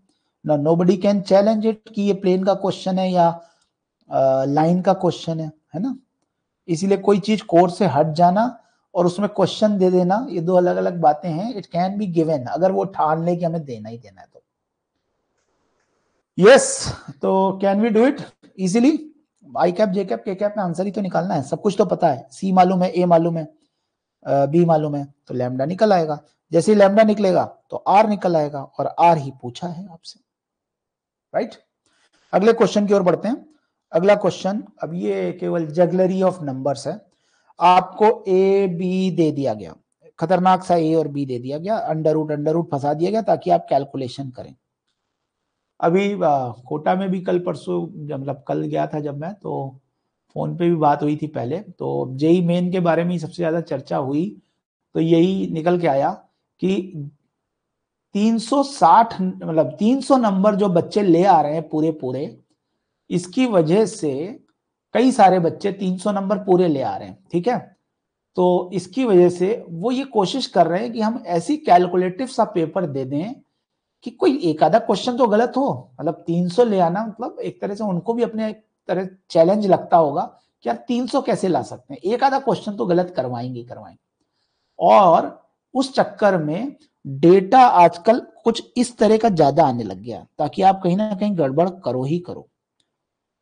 ना नोबडी कैन चैलेंज इट कि ये प्लेन का क्वेश्चन है या लाइन का क्वेश्चन है ना। इसीलिए कोई चीज कोर्स से हट जाना और उसमें क्वेश्चन दे देना, ये दो अलग अलग बातें हैं। इट कैन बी गिवन, अगर वो ठान ले कि हमें देना ही देना है तो। यस, तो can we do it easily? I cap, j cap, k cap में आंसर ही तो निकालना है, सब कुछ तो पता है। सी मालूम है, ए मालूम है, बी मालूम है, तो लैम्डा निकल आएगा। जैसे ही लैम्डा निकलेगा तो आर निकल आएगा, और आर ही पूछा है आपसे। राइट, अगले क्वेश्चन की ओर बढ़ते हैं। अगला क्वेश्चन, अब ये केवल जगलरी ऑफ नंबर्स है। आपको ए बी दे दिया गया, खतरनाक सा ए और बी दे दिया गया, अंडर रूट फंसा दिया गया ताकि आप कैलकुलेशन करें। अभी कोटा में भी कल परसों, मतलब कल गया था जब मैं, तो फोन पे भी बात हुई थी पहले, तो जेई मेन के बारे में ही सबसे ज्यादा चर्चा हुई। तो यही निकल के आया कि 360, मतलब 300 नंबर जो बच्चे ले आ रहे हैं पूरे पूरे, इसकी वजह से कई सारे बच्चे 300 नंबर पूरे ले आ रहे हैं, ठीक है। तो इसकी वजह से वो ये कोशिश कर रहे हैं कि हम ऐसी कैलकुलेटिव सा पेपर दे दें कि कोई एक आधा क्वेश्चन तो गलत हो। मतलब 300 ले आना मतलब एक तरह से उनको भी अपने एक तरह चैलेंज लगता होगा कि यार 300 कैसे ला सकते हैं, एक आधा क्वेश्चन तो गलत करवाएंगे करवाएंगे। और उस चक्कर में डेटा आजकल कुछ इस तरह का ज्यादा आने लग गया ताकि आप कहीं ना कहीं गड़बड़ करो ही करो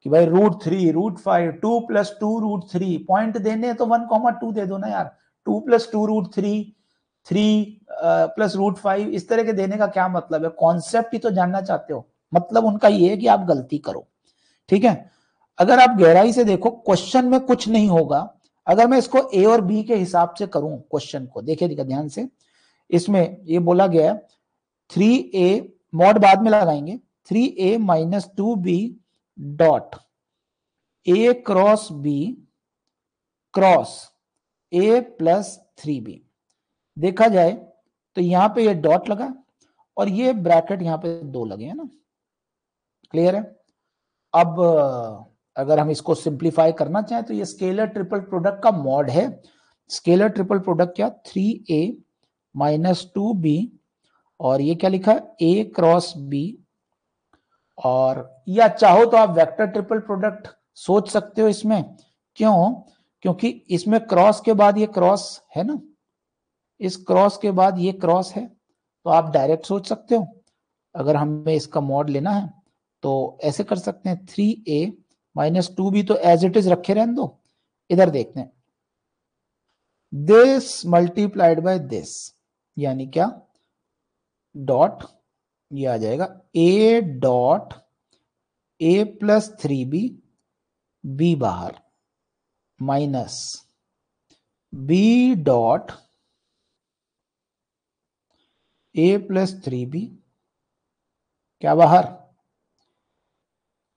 कि भाई √3 √5 2+2 √3 पॉइंट देने तो 1,2 दे दो ना यार। 2+2 √3 3+√5 इस तरह के देने का क्या मतलब है? कॉन्सेप्ट ही तो जानना चाहते हो। मतलब उनका ये है कि आप गलती करो, ठीक है। अगर आप गहराई से देखो क्वेश्चन में कुछ नहीं होगा। अगर मैं इसको ए और बी के हिसाब से करूं क्वेश्चन को, देखिए ध्यान से, इसमें ये बोला गया है 3a मॉड बाद में लगाएंगे 3a - 2b dot a cross b cross a plus 3b। देखा जाए तो यहां पे ये डॉट लगा और ये ब्रैकेट यहां पे 2 लगे हैं ना, क्लियर है। अब अगर हम इसको सिंप्लीफाई करना चाहें तो ये स्केलर ट्रिपल प्रोडक्ट का मॉड है। स्केलर ट्रिपल प्रोडक्ट क्या? 3a - 2b और ये क्या लिखा है? a cross b। और या चाहो तो आप वेक्टर ट्रिपल प्रोडक्ट सोच सकते हो इसमें। क्यों? क्योंकि इसमें क्रॉस के बाद ये क्रॉस है ना, इस क्रॉस के बाद ये क्रॉस है, तो आप डायरेक्ट सोच सकते हो। अगर हमें इसका मॉड लेना है तो ऐसे कर सकते हैं 3a - 2b तो एज इट इज रखे रहने दो। इधर देखते हैं दिस मल्टीप्लाइड बाय दिस, यानी क्या? डॉट ये आ जाएगा a dot a plus 3b b बाहर minus b dot a plus 3b क्या बाहर?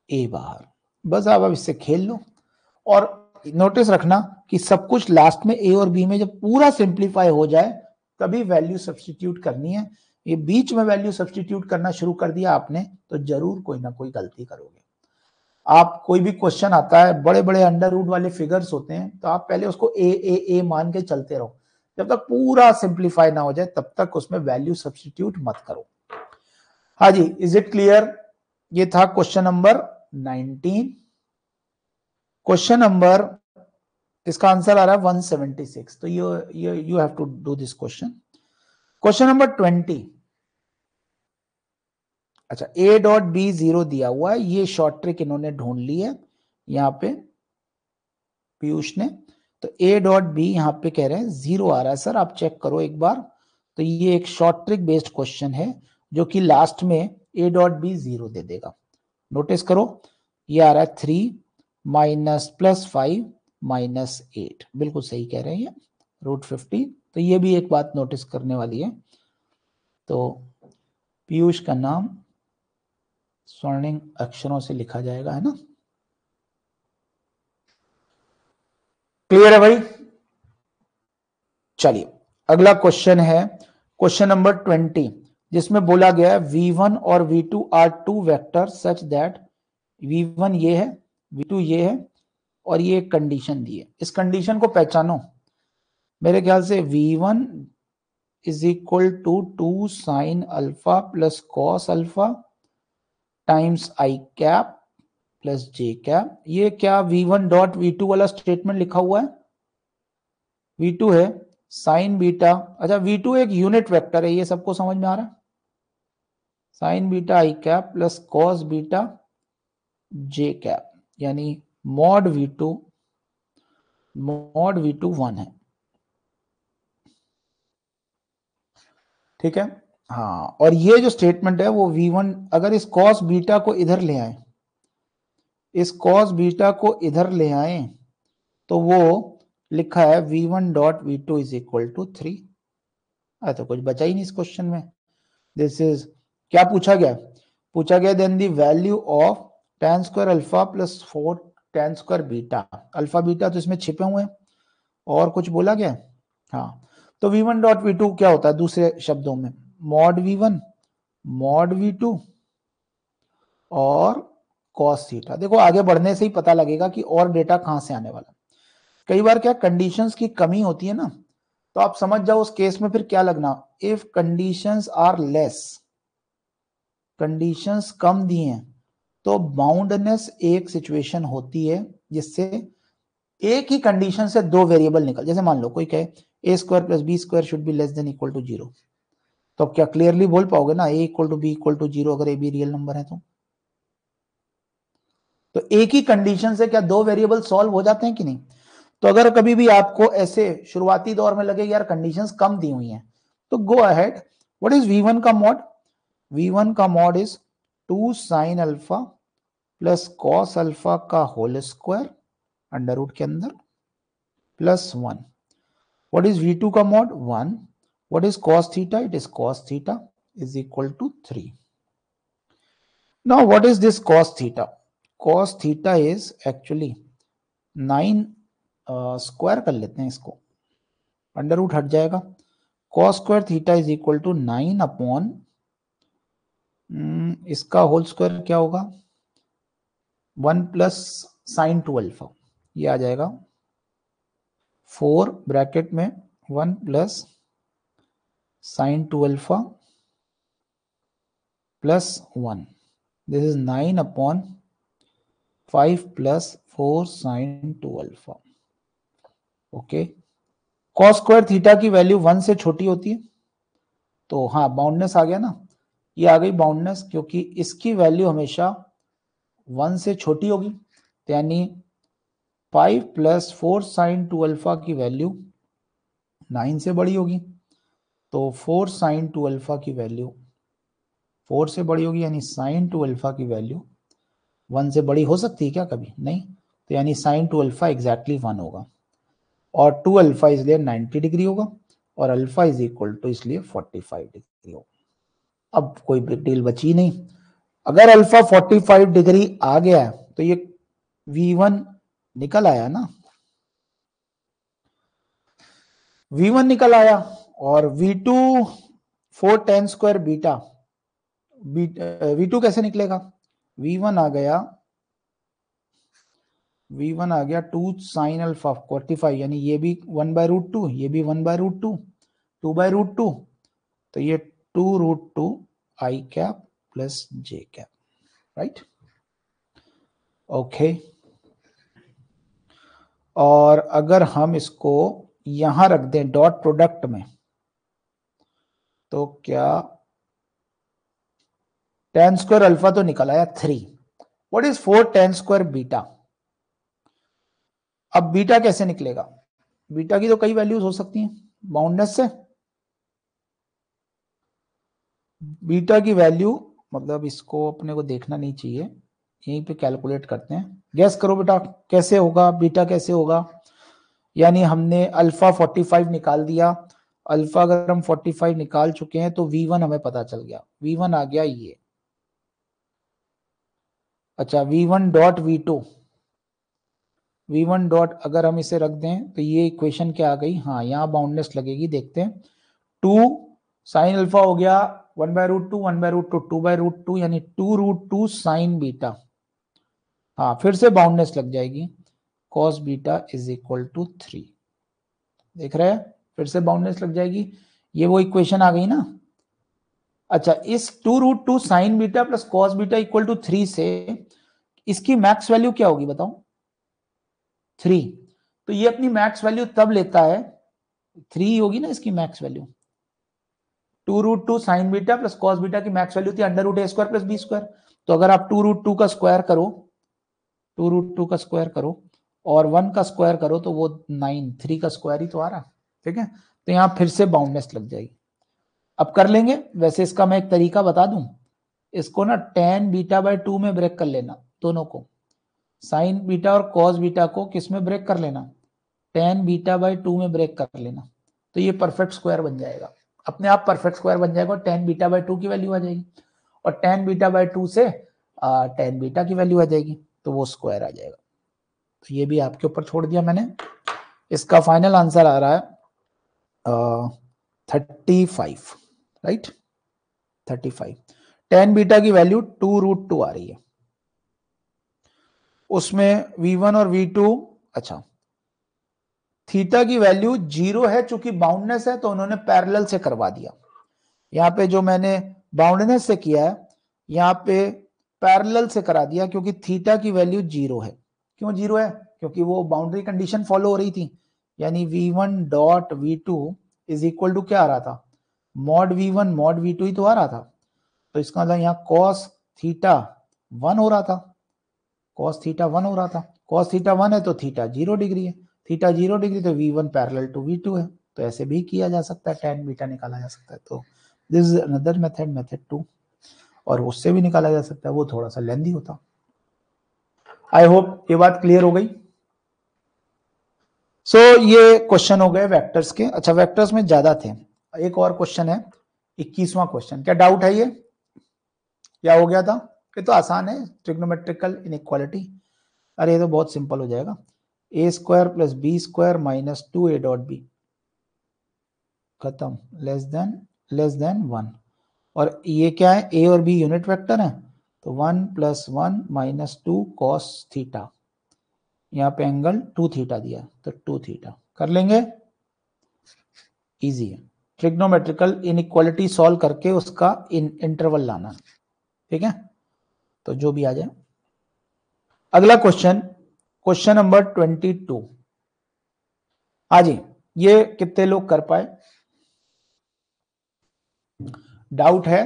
a बाहर। बस आप अब इससे खेल लो और नोटिस रखना कि सब कुछ लास्ट में a और b में जब पूरा सिंप्लीफाई हो जाए तभी वैल्यू सब्स्टिट्यूट करनी है। ये बीच में वैल्यू सब्स्टिट्यूट करना शुरू कर दिया आपने तो जरूर कोई ना कोई गलती करोगे। आप कोई भी क्वेश्चन आता है, बड़े बड़े अंडर रूट वाले फिगर्स होते हैं, तो आप पहले उसको ए मान के चलते रहो। जब तक पूरा सिंप्लीफाई ना हो जाए तब तक उसमें वैल्यू सब्स्टिट्यूट मत करो। हाँ जी, इज इट क्लियर? ये था क्वेश्चन नंबर 19। क्वेश्चन नंबर, इसका आंसर आ रहा है 176। तो you have to do this question. Question number 20। अच्छा, a डॉट बी 0 दिया हुआ है, ये शॉर्ट ट्रिक इन्होंने ढूंढ ली है यहां पे पीयूष ने। तो a डॉट बी यहां पे कह रहे हैं 0 आ रहा है सर, आप चेक करो एक बार। तो ये एक शॉर्ट ट्रिक बेस्ड क्वेश्चन है जो कि लास्ट में a डॉट बी 0 दे देगा। नोटिस करो ये आ रहा है 3 माइनस प्लस 5 माइनस 8, बिल्कुल सही कह रहे हैं √50। तो ये भी एक बात नोटिस करने वाली है। तो पीयूष का नाम स्वर्णिम अक्षरों से लिखा जाएगा, है ना? क्लियर है भाई? चलिए अगला क्वेश्चन है क्वेश्चन नंबर 20, जिसमें बोला गया है v1 और v2 are two vector such that v1 ये है, v2 ये है और ये एक कंडीशन दी है। इस कंडीशन को पहचानो। मेरे ख्याल से v1 is equal to 2 sine alpha plus cos alpha times i cap plus j cap. ये क्या v1 डॉट v2 वाला स्टेटमेंट लिखा हुआ है? v2 है साइन बीटा। अच्छा, v2 एक यूनिट वेक्टर है, ये सबको समझ में आ रहा है? साइन बीटा आई कैप प्लस कॉस बीटा जे कैप, यानी मॉड v2 1 है, ठीक है। हाँ, और ये जो स्टेटमेंट है वो v1, अगर इस कॉस बीटा को इधर ले आए, इस कॉस बीटा को इधर ले आए तो वो लिखा है v1 dot v2 is equal to 3। तो कुछ बचा ही नहीं इस क्वेश्चन में। दिस इज क्या पूछा गया? पूछा गया then the value of tan square alpha plus 4 tan square beta. Alpha beta तो इसमें छिपे हुए हैं, और कुछ बोला गया? हाँ, तो v1 डॉट v2 क्या होता है? दूसरे शब्दों में, मॉड v1 मॉड v2 और कॉस थीटा। देखो आगे बढ़ने से ही पता लगेगा कि और डेटा कहां से आने वाला। कई बार क्या कंडीशंस की कमी होती है ना, तो आप समझ जाओ उस केस में फिर क्या लगना, if conditions are less, conditions कम दी हैं तो बाउंडनेस एक सिचुएशन होती है जिससे एक ही कंडीशन से दो वेरिएबल निकल, जैसे मान लो कोई कहे A square plus B square should be less than equal to 0, तो अब क्या क्लियरली बोल पाओगे ना A equal to B equal to 0 अगर ए बी रियल नंबर है तो एक ही कंडीशन से क्या दो वेरिएबल सॉल्व हो जाते हैं कि नहीं। तो अगर कभी भी आपको ऐसे शुरुआती दौर में लगे यार कंडीशंस कम दी हुई हैं तो go ahead, what is v1 का मॉड, v1 का mod is 2 sine alpha plus cos alpha का होल स्क्वायर अंडर रूट के अंदर प्लस 1, व्हाट इज v2 का mod 1, what is cos theta, it is cos theta is equal to 3। Now what is this cos theta, cos theta is actually 9 square कर लेते हैं इसको, under root हट जाएगा, cos square theta is equal to 9 upon इसका whole square क्या होगा 1 plus sine 2 alpha, ये आ जाएगा 4 ब्रैकेट में 1 प्लस साइन 2 अल्फा plus 1, this is 9 upon 5 plus 4 sine 2 alpha. Okay, cos square theta की वैल्यू 1 से छोटी होती है, तो हाँ बाउंडनेस आ गया ना, ये आ गई बाउंडनेस क्योंकि इसकी वैल्यू हमेशा 1 से छोटी होगी, तो यानी 5 प्लस 4 साइन 2 अल्फा की वैल्यू 9 से बड़ी होगी, तो 4 साइन 2 अल्फा की वैल्यू 4 से बड़ी होगी, यानी साइन 2 अल्फा की वैल्यू 1 से बड़ी हो सकती है क्या कभी, नहीं, तो यानी साइन 2 अल्फा एग्जैक्टली 1 होगा और 2 अल्फा इसलिए 90 डिग्री होगा और अल्फा इज इक्वल टू इसलिए 45 डिग्री होगा। अब कोई बिग डील बची नहीं, अगर अल्फा 45 डिग्री आ गया तो ये V1 निकल आया ना, V1 निकल आया और V2 4 tan square beta, V2 कैसे निकलेगा, V1 आ गया, V1 आ गया 2 साइन अल्फा 45, यानी ये भी 1 बाय रूट 2, ये भी 1 बाय रूट 2, 2 बाय रूट 2, तो ये 2 रूट 2 आई cap plus j cap, right. Okay, और अगर हम इसको यहां रख दें डॉट प्रोडक्ट में तो क्या tan स्क्वायर अल्फा तो निकल आया 3, what is 4 tan square beta. अब बीटा कैसे निकलेगा, बीटा की तो कई वैल्यूज हो सकती हैं बाउंडनेस से, बीटा की वैल्यू मतलब इसको अपने को देखना नहीं चाहिए, यहीं पे कैलकुलेट करते हैं, गैस करो बेटा कैसे होगा, बीटा कैसे होगा, यानी हमने अल्फा 45 निकाल दिया, अल्फा अगर हम 45 निकाल चुके हैं तो V1 हमें पता चल गया, V1 आ गया ये, अच्छा V1 डॉट V1 डॉट अगर हम इसे रख दें तो ये इक्वेशन क्या आ गई, हाँ यहाँ बाउंडनेस लगेगी, देखते हैं 2 साइन अल्फा हो गया 1 by root 2, 1 by root 2, 2 by root 2, यानी 2 रूट 2 साइन बीटा, हाँ फिर से बाउंडनेस लग जाएगी cos beta is equal to 3, देख रहे हैं फिर से बाउंडनेस लग जाएगी, ये वो इक्वेशन आ गई ना। अच्छा, इस 2 root 2 sine beta plus cos beta equal to 3 से इसकी मैक्स वैल्यू क्या होगी बताओ, 3, तो ये अपनी मैक्स वैल्यू तब लेता है, 3 होगी ना इसकी max value, 2 root 2 sine beta plus cos beta की मैक्स वैल्यू थी under root a square plus B square, तो अगर आप 2 रूट 2 का स्क्वायर करो, 2 रूट 2 का स्क्वायर करो और 1 का स्क्वायर करो तो वो 9, 3 का स्क्वायर ही तो आ रहा, ठीक है, तो यहां फिर से बाउंडनेस लग जाएगी। अब कर लेंगे, वैसे इसका मैं एक तरीका बता दूं, इसको ना tan बीटा बाय 2 में ब्रेक कर लेना, दोनों को साइन बीटा और cos बीटा को किस में ब्रेक कर लेना, tan बीटा बाय 2 में ब्रेक कर लेना, तो ये परफेक्ट स्क्वायर बन जाएगा, अपने आप परफेक्ट स्क्वायर बन जाएगा और tan बीटा बाय 2 की वैल्यू आ जाएगी और tan बीटा बाय 2 से tan बीटा की वैल्यू आ जाएगी, तो वो स्क्वायर आ जाएगा। तो ये भी आपके ऊपर छोड़ दिया मैंने, इसका फाइनल आंसर आ रहा है 35, राइट, 35, tan बीटा की वैल्यू 2 रूट 2 आ रही है, उसमें v1 और v2, अच्छा थीटा की वैल्यू 0 है, चूंकि बाउंडनेस है तो उन्होंने पैरेलल से करवा दिया। यहाँ पे जो मैंने बाउंडनेस से किया है, यहाँ पे पैरेलल से करा दिया, क्योंकि थीटा की वैल्यू 0 है। क्यों 0 है? क्योंकि वो बाउंड्री कंडीशन फॉलो हो रही थी, यानी v1 dot v2 is equal to क्या आ रहा था, मॉड v1 मॉड v2 ही तो आ रहा था। तो इसका मतलब यहाँ cos थीटा 1 हो रहा था, cos थीटा 1 हो रहा था। cos थीटा 1 है तो थीटा 0 डिग्री है, थीटा 0 डिग्री तो v1 पैरेलल टू v2 है। तो ऐसे भी किया जा सकता है, tan बीटा निकाला जा सकता है। तो this is another method, method 2। और उससे भी निकाला जा सकता है, वो थोड़ा सा लेंथी होता। आई होप ये बात क्लियर हो गई। सो ये क्वेश्चन हो गए वेक्टर्स के। अच्छा, वेक्टर्स में ज्यादा थे, एक और क्वेश्चन है, 21वां क्वेश्चन। क्या डाउट है ये, क्या हो गया था? ये तो आसान है, ट्रिग्नोमेट्रिकल इनइक्वालिटी। अरे ये तो बहुत सिंपल हो जाएगा, A square plus B square minus 2a dot B, खत्म, लेस देन 1। और ये क्या है, ए और बी यूनिट वेक्टर है, तो 1 + 1 - 2 cos थीटा, यहाँ पे एंगल 2 थीटा दिया तो 2 थीटा कर लेंगे। इजी है, ट्रिग्नोमेट्रिकल इनइक्वालिटी सॉल्व करके उसका इंटरवल लाना, ठीक है? तो जो भी आ जाए। अगला क्वेश्चन, क्वेश्चन नंबर 22। हाँ जी, ये कितने लोग कर पाए, डाउट है?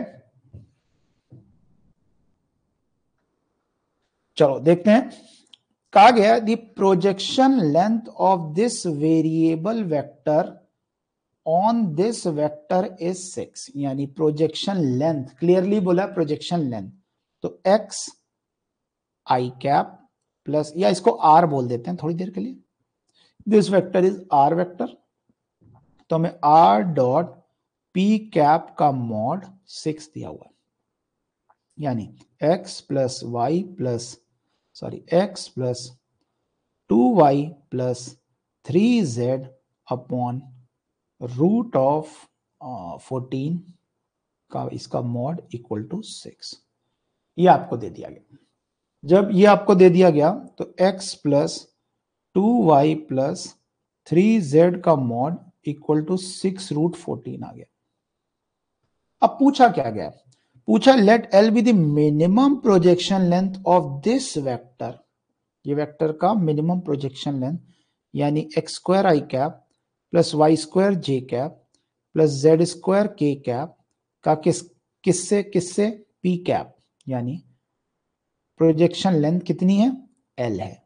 चलो देखते हैं। कहा गया the projection length of this variable vector on this vector is 6, यानी प्रोजेक्शन लेंथ, क्लियरली बोला प्रोजेक्शन लेंथ। तो एक्स आई कैप प्लस, या इसको आर बोल देते हैं थोड़ी देर के लिए, this vector is r vector, तो हमें आर डॉट पी कैप का मॉड 6 दिया हुआ है, यानी x plus y plus x plus 2y plus 3z upon root of 14 का इसका मॉड इक्वल टू 6। ये आपको दे दिया गया। जब ये आपको दे दिया गया तो x plus 2y plus 3z का मॉड इक्वल टू 6 रूट 14 आ गया। अब पूछा क्या गया, पूछा let L be the minimum projection length of this vector, ये वेक्टर का मिनिमम प्रोजेक्शन लेंथ, यानी x square i cap plus Y square j cap plus Z square k cap का किससे किससे पी कैप, यानी प्रोजेक्शन लेंथ कितनी है, L है,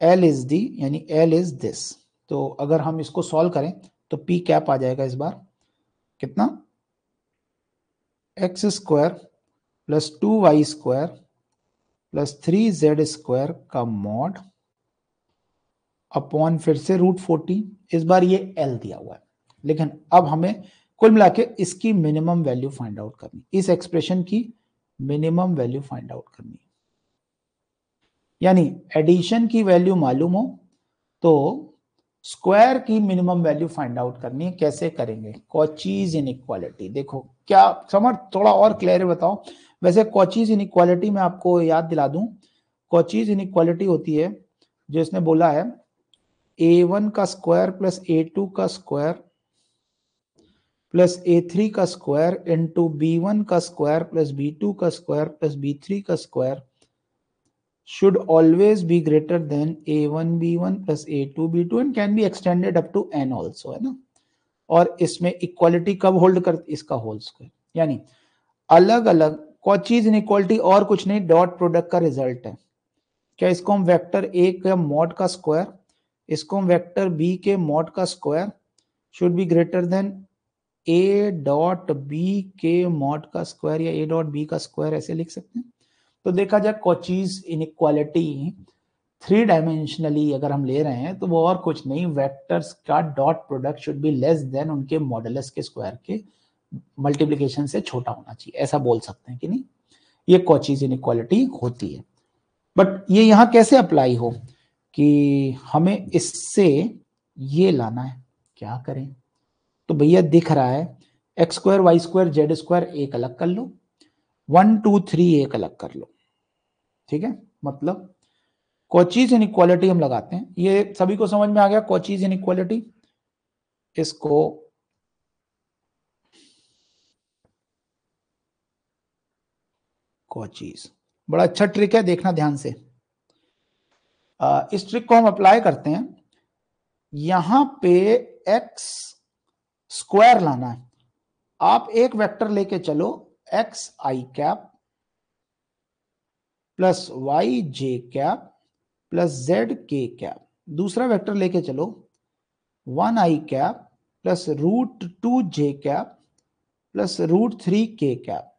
L इज दी, यानी L इज दिस। तो अगर हम इसको सॉल्व करें तो पी कैप आ जाएगा इस बार कितना, x square plus 2y square plus 3z square का मॉड अपॉन फिर से रूट 14। इस बार ये L दिया हुआ है, लेकिन अब हमें कुल मिला के इसकी मिनिमम वैल्यू फाइंड आउट करनी, इस एक्सप्रेशन की मिनिमम वैल्यू फाइंड आउट करनी। यानी एडिशन की वैल्यू मालूम हो तो स्क्वायर की मिनिमम वैल्यू फाइंड आउट करनी है। कैसे करेंगे, कॉचीज इनइक्वालिटी। देखो क्या समझ, थोड़ा और क्लियर बताओ। वैसे कॉचीज इनइक्वालिटी में आपको याद दिला दूं, कॉचीज इनइक्वालिटी होती है जो इसने बोला है a1 का स्क्वायर प्लस a2 का स्क्वायर प्लस a3 का स्क्वायर इंटू b1 का स्क्वायर प्लस b2 का स्क्वायर प्लस b3 का square should always be greater than a1 b1 plus a2 b2 and can be extended up to n also, है ना? और इसमें equality कब hold करती, इसका होल स्क्वायर, यानी अलग अलग कॉचीज इनइक्वालिटी और कुछ नहीं, डॉट प्रोडक्ट का रिजल्ट है। क्या इसको हम वेक्टर ए के मॉड का स्क्वायर, इसको हम वेक्टर बी के मॉड का square should be greater than a dot b के मॉड का स्क्वायर या ए डॉट बी का स्क्वायर, ऐसे लिख सकते हैं। तो देखा जाए कॉचीज इनइक्वालिटी 3 डायमेंशनली अगर हम ले रहे हैं तो वो और कुछ नहीं, वेक्टर्स का dot product should be less then उनके मॉडुलस के स्क्वायर के मल्टीप्लिकेशन से छोटा होना चाहिए, ऐसा बोल सकते हैं कि नहीं? ये कॉचीज इनइक्वालिटी होती है। बट ये यहां कैसे अप्लाई हो कि हमें इससे ये लाना है, क्या करें? तो भैया दिख रहा है x square y square z square एक अलग कर लो, 1 2 3 एक अलग कर लो, ठीक है? मतलब कॉचीज इनइक्वालिटी हम लगाते हैं, ये सभी को समझ में आ गया कॉचीज इनइक्वालिटी। इसको कॉचीज बड़ा अच्छा ट्रिक है, देखना ध्यान से। इस ट्रिक को हम अप्लाई करते हैं, यहां पे एक्स स्क्वायर लाना है। आप एक वेक्टर लेके चलो एक्स आई कैप प्लस वाई जे कैप प्लस जेड के कैप। दूसरा वेक्टर लेके चलो 1 i cap plus √2 J cap plus √3 के कैप,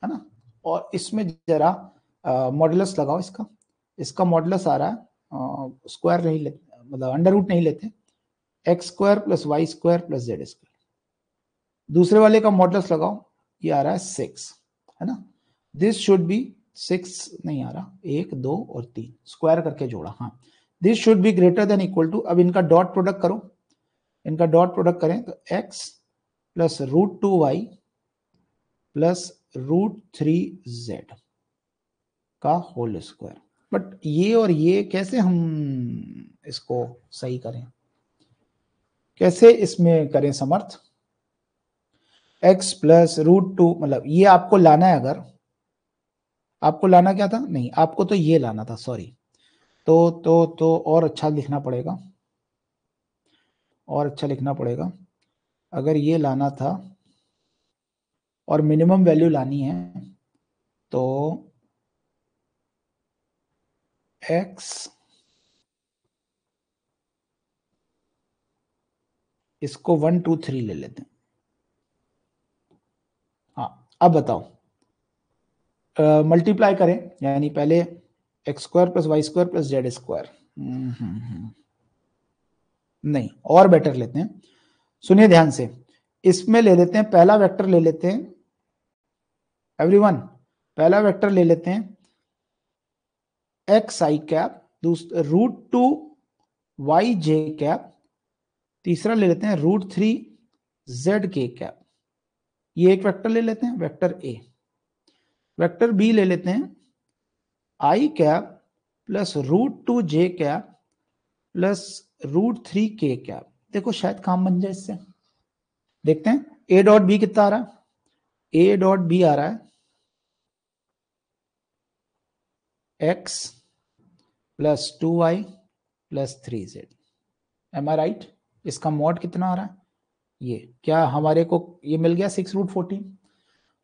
है ना। और इसमें जरा मॉडुलस लगाओ इसका। इसका मॉडुलस आ रहा है, स्क्वायर नहीं लेते, मतलब अंडर रूट नहीं लेते, x square plus Y square plus Z square. दूसरे वाले का मॉडुलस लगाओ, ये आ रहा है 6, है ना। दिस शुड बी 6 नहीं आ रहा, 1 2 और 3 स्क्वायर करके जोड़ा, हाँ। This should be greater than equal to, अब इनका डॉट प्रोडक्ट करो, इनका डॉट प्रोडक्ट करें तो x plus √2y plus √3z का होल स्क्वायर। बट ये और ये कैसे हम इसको सही करें, कैसे इसमें करें समर्थ। x प्लस √2, मतलब ये आपको लाना है, अगर आपको लाना क्या था, नहीं आपको तो ये लाना था, सॉरी। तो और अच्छा लिखना पड़ेगा, और अच्छा लिखना पड़ेगा। अगर ये लाना था और मिनिमम वैल्यू लानी है तो x इसको 1 2 3 ले लेते हैं। हाँ अब बताओ, मल्टीप्लाई करें, यानी पहले x square plus Y square plus Z square. नहीं, और बेटर लेते हैं, सुनिए ध्यान से। इसमें ले लेते हैं, पहला वेक्टर ले लेते हैं एवरीवन, पहला वेक्टर ले लेते हैं एक्स आई कैप, √2 वाई जे कैप, तीसरा ले लेते हैं √3 जेड के कैप। ये एक वेक्टर ले लेते हैं, वेक्टर ए। वेक्टर बी ले लेते हैं आई कैप प्लस √2 जे कैप प्लस √3 के कैप। देखो शायद काम बन जाए इससे, देखते हैं। ए डॉट बी कितना आ रहा है, ए डॉट बी आ रहा है X plus 2y plus 3z। Am I right. इसका मॉड कितना आ रहा है, ये क्या हमारे को ये मिल गया 6√14।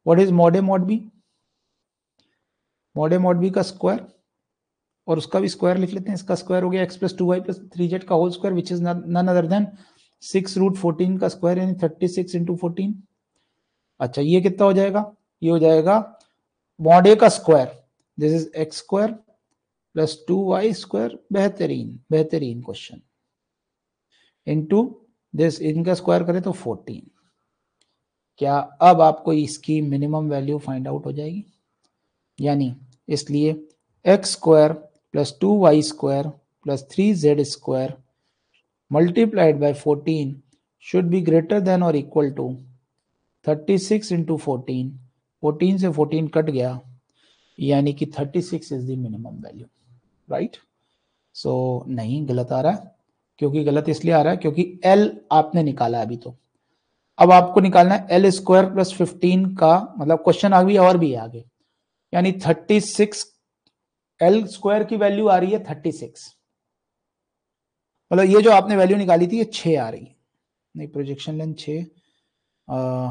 What is mod a mod b, mod a mod b का स्क्वायर, और उसका भी स्क्वायर लिख लेते हैं। इसका स्क्वायर हो गया x plus 2y plus 3z का whole square, which is none other than 6√14 का स्क्वायर, यानी 36 इंटू 14। अच्छा ये कितना हो जाएगा, ये हो जाएगा मॉड ए का square, this is x square plus 2y square, बेहतरीन बेहतरीन क्वेश्चन, इंटू दिस, इनका स्क्वायर करें तो 14। क्या अब आपको इसकी मिनिमम वैल्यू फाइंड आउट हो जाएगी, यानी इसलिए X square plus 2y square plus 3z square multiplied by 14 should be greater than और इक्वल टू 36 इंटू 14, 14 से 14 कट गया, यानी कि 36 is the minimum value, right. So नहीं, गलत आ रहा है। क्योंकि गलत इसलिए आ रहा है क्योंकि L आपने निकाला अभी, तो अब आपको निकालना है L स्क्वायर प्लस 15 का, मतलब क्वेश्चन आ गई और भी है आगे, यानी 36, L स्क्वायर की वैल्यू आ रही है 36, मतलब ये जो आपने वैल्यू निकाली थी ये 6 आ रही है, नहीं प्रोजेक्शन लेंथ 6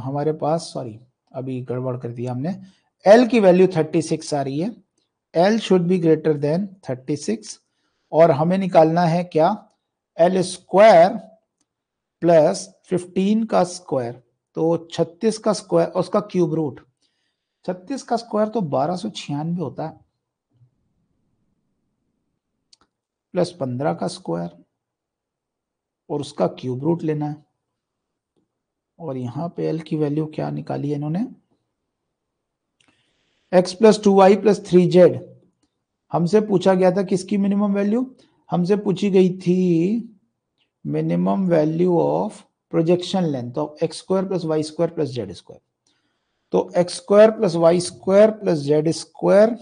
हमारे पास, सॉरी अभी गड़बड़ कर दिया हमने। L की वैल्यू 36 आ रही है, L should be greater then 36, और हमें निकालना है क्या, L स्क्वायर प्लस 15 का स्क्वायर, तो 36 का स्क्वायर उसका क्यूब रूट, 36 का स्क्वायर तो 1296 होता है, प्लस 15 का स्क्वायर और उसका क्यूब रूट लेना है। और यहां पे एल की वैल्यू क्या निकाली है इन्होंने, x plus 2y plus 3z। हमसे पूछा गया था किसकी मिनिमम वैल्यू, हमसे पूछी गई थी minimum value of projection length of X square plus Y square plus Z square. तो X square plus Y square plus Z square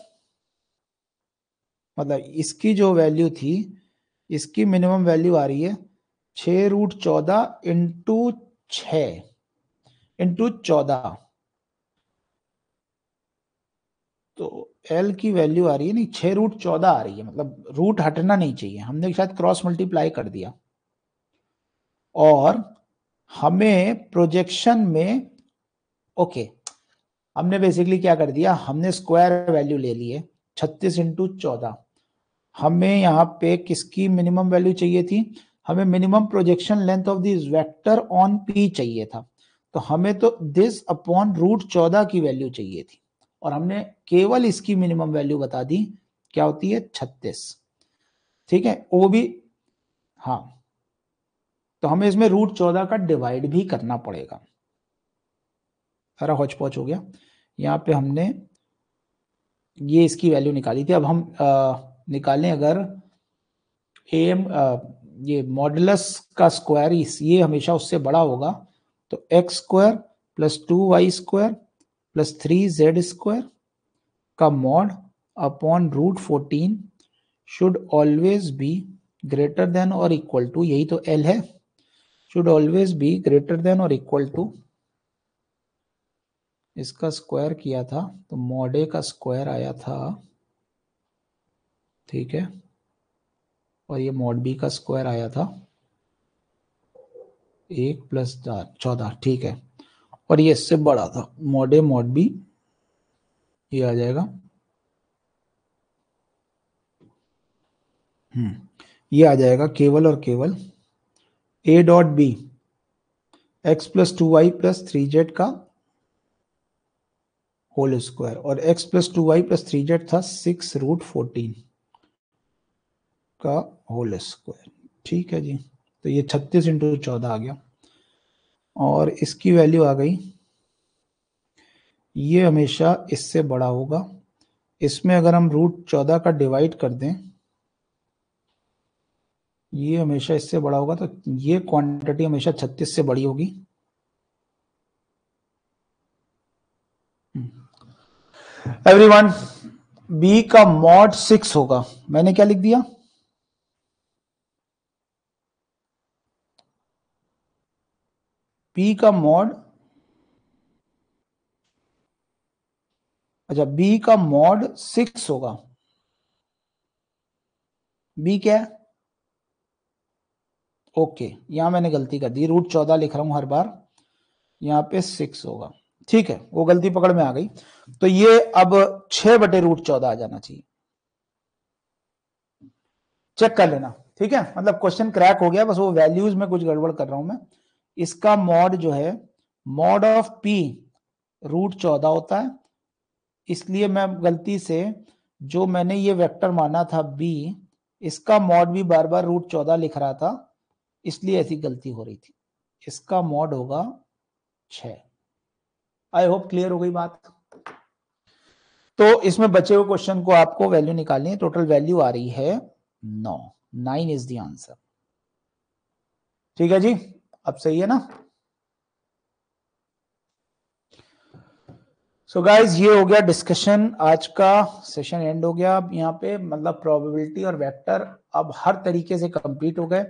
मतलब इसकी जो वैल्यू थी, इसकी मिनिमम वैल्यू आ रही है 6√14 इंटू 6 इंटू 14। तो L की वैल्यू आ रही है नहीं, 6√14 आ रही है, मतलब रूट हटना नहीं चाहिए, हमने शायद क्रॉस मल्टीप्लाई कर दिया। और हमें प्रोजेक्शन में ओके, हमने बेसिकली क्या कर दिया, हमने स्क्वायर वैल्यू ले ली है 36 इंटू 14। हमें यहाँ पे किसकी मिनिमम वैल्यू चाहिए थी, हमें minimum projection length of this vector on P चाहिए था। तो हमें तो दिस अपॉन √14 की वैल्यू चाहिए थी, और हमने केवल इसकी मिनिमम वैल्यू बता दी, क्या होती है 36। ठीक है, वो भी हाँ, तो हमें इसमें √14 का डिवाइड भी करना पड़ेगा। सारा हौच पौच हो गया। यहाँ पे हमने ये इसकी वैल्यू निकाली थी। अब हम निकालें अगर एम ये मॉडुलस का स्क्वायर ये हमेशा उससे बड़ा होगा, तो X square plus 2y² plus 3z² का mod upon √14 should always be greater than और इक्वल टू, यही तो L है, should always be greater than और इक्वल टू, इसका स्क्वायर किया था तो मॉड ए का स्क्वायर आया था, ठीक है, और ये मॉड बी का स्क्वायर आया था 1 + 14, ठीक है, और ये इससे बड़ा था मॉड ए मॉड बी, ये आ जाएगा ये आ जाएगा केवल और केवल A.B x + 2y + 3z का होल स्क्वायर, और x + 2y + 3z था 6√14 का होल स्क्वायर। ठीक है जी, तो ये 36 इंटू 14 आ गया, और इसकी वैल्यू आ गई, ये हमेशा इससे बड़ा होगा। इसमें अगर हम √14 का डिवाइड कर दें, ये हमेशा इससे बड़ा होगा, तो ये क्वांटिटी हमेशा 36 से बड़ी होगी। एवरीवन, B का मॉड 6 होगा, मैंने क्या लिख दिया, B का मॉड, अच्छा B का मॉड 6 होगा। B क्या है, ओके, यहां मैंने गलती कर दी, √14 लिख रहा हूं हर बार, यहाँ पे 6 होगा, ठीक है, वो गलती पकड़ में आ गई। तो ये अब 6/√14 आ जाना चाहिए, चेक कर लेना, ठीक है, मतलब क्वेश्चन क्रैक हो गया, बस वो वैल्यूज में कुछ गड़बड़ कर रहा हूं मैं। इसका मॉड जो है, मॉड ऑफ P √14 होता है, इसलिए मैं गलती से जो मैंने ये वेक्टर माना था B, इसका मॉड भी बार बार √14 लिख रहा था, इसलिए ऐसी गलती हो रही थी। इसका मॉड होगा 6। आई होप क्लियर हो गई बात। तो इसमें बचे हुए क्वेश्चन को आपको वैल्यू निकालनी है, टोटल वैल्यू आ रही है 9 इज द आंसर। ठीक है जी, अब सही है ना। सो गाइज, ये हो गया डिस्कशन, आज का सेशन एंड हो गया। अब यहाँ पे मतलब प्रोबेबिलिटी और वेक्टर अब हर तरीके से कंप्लीट हो गए।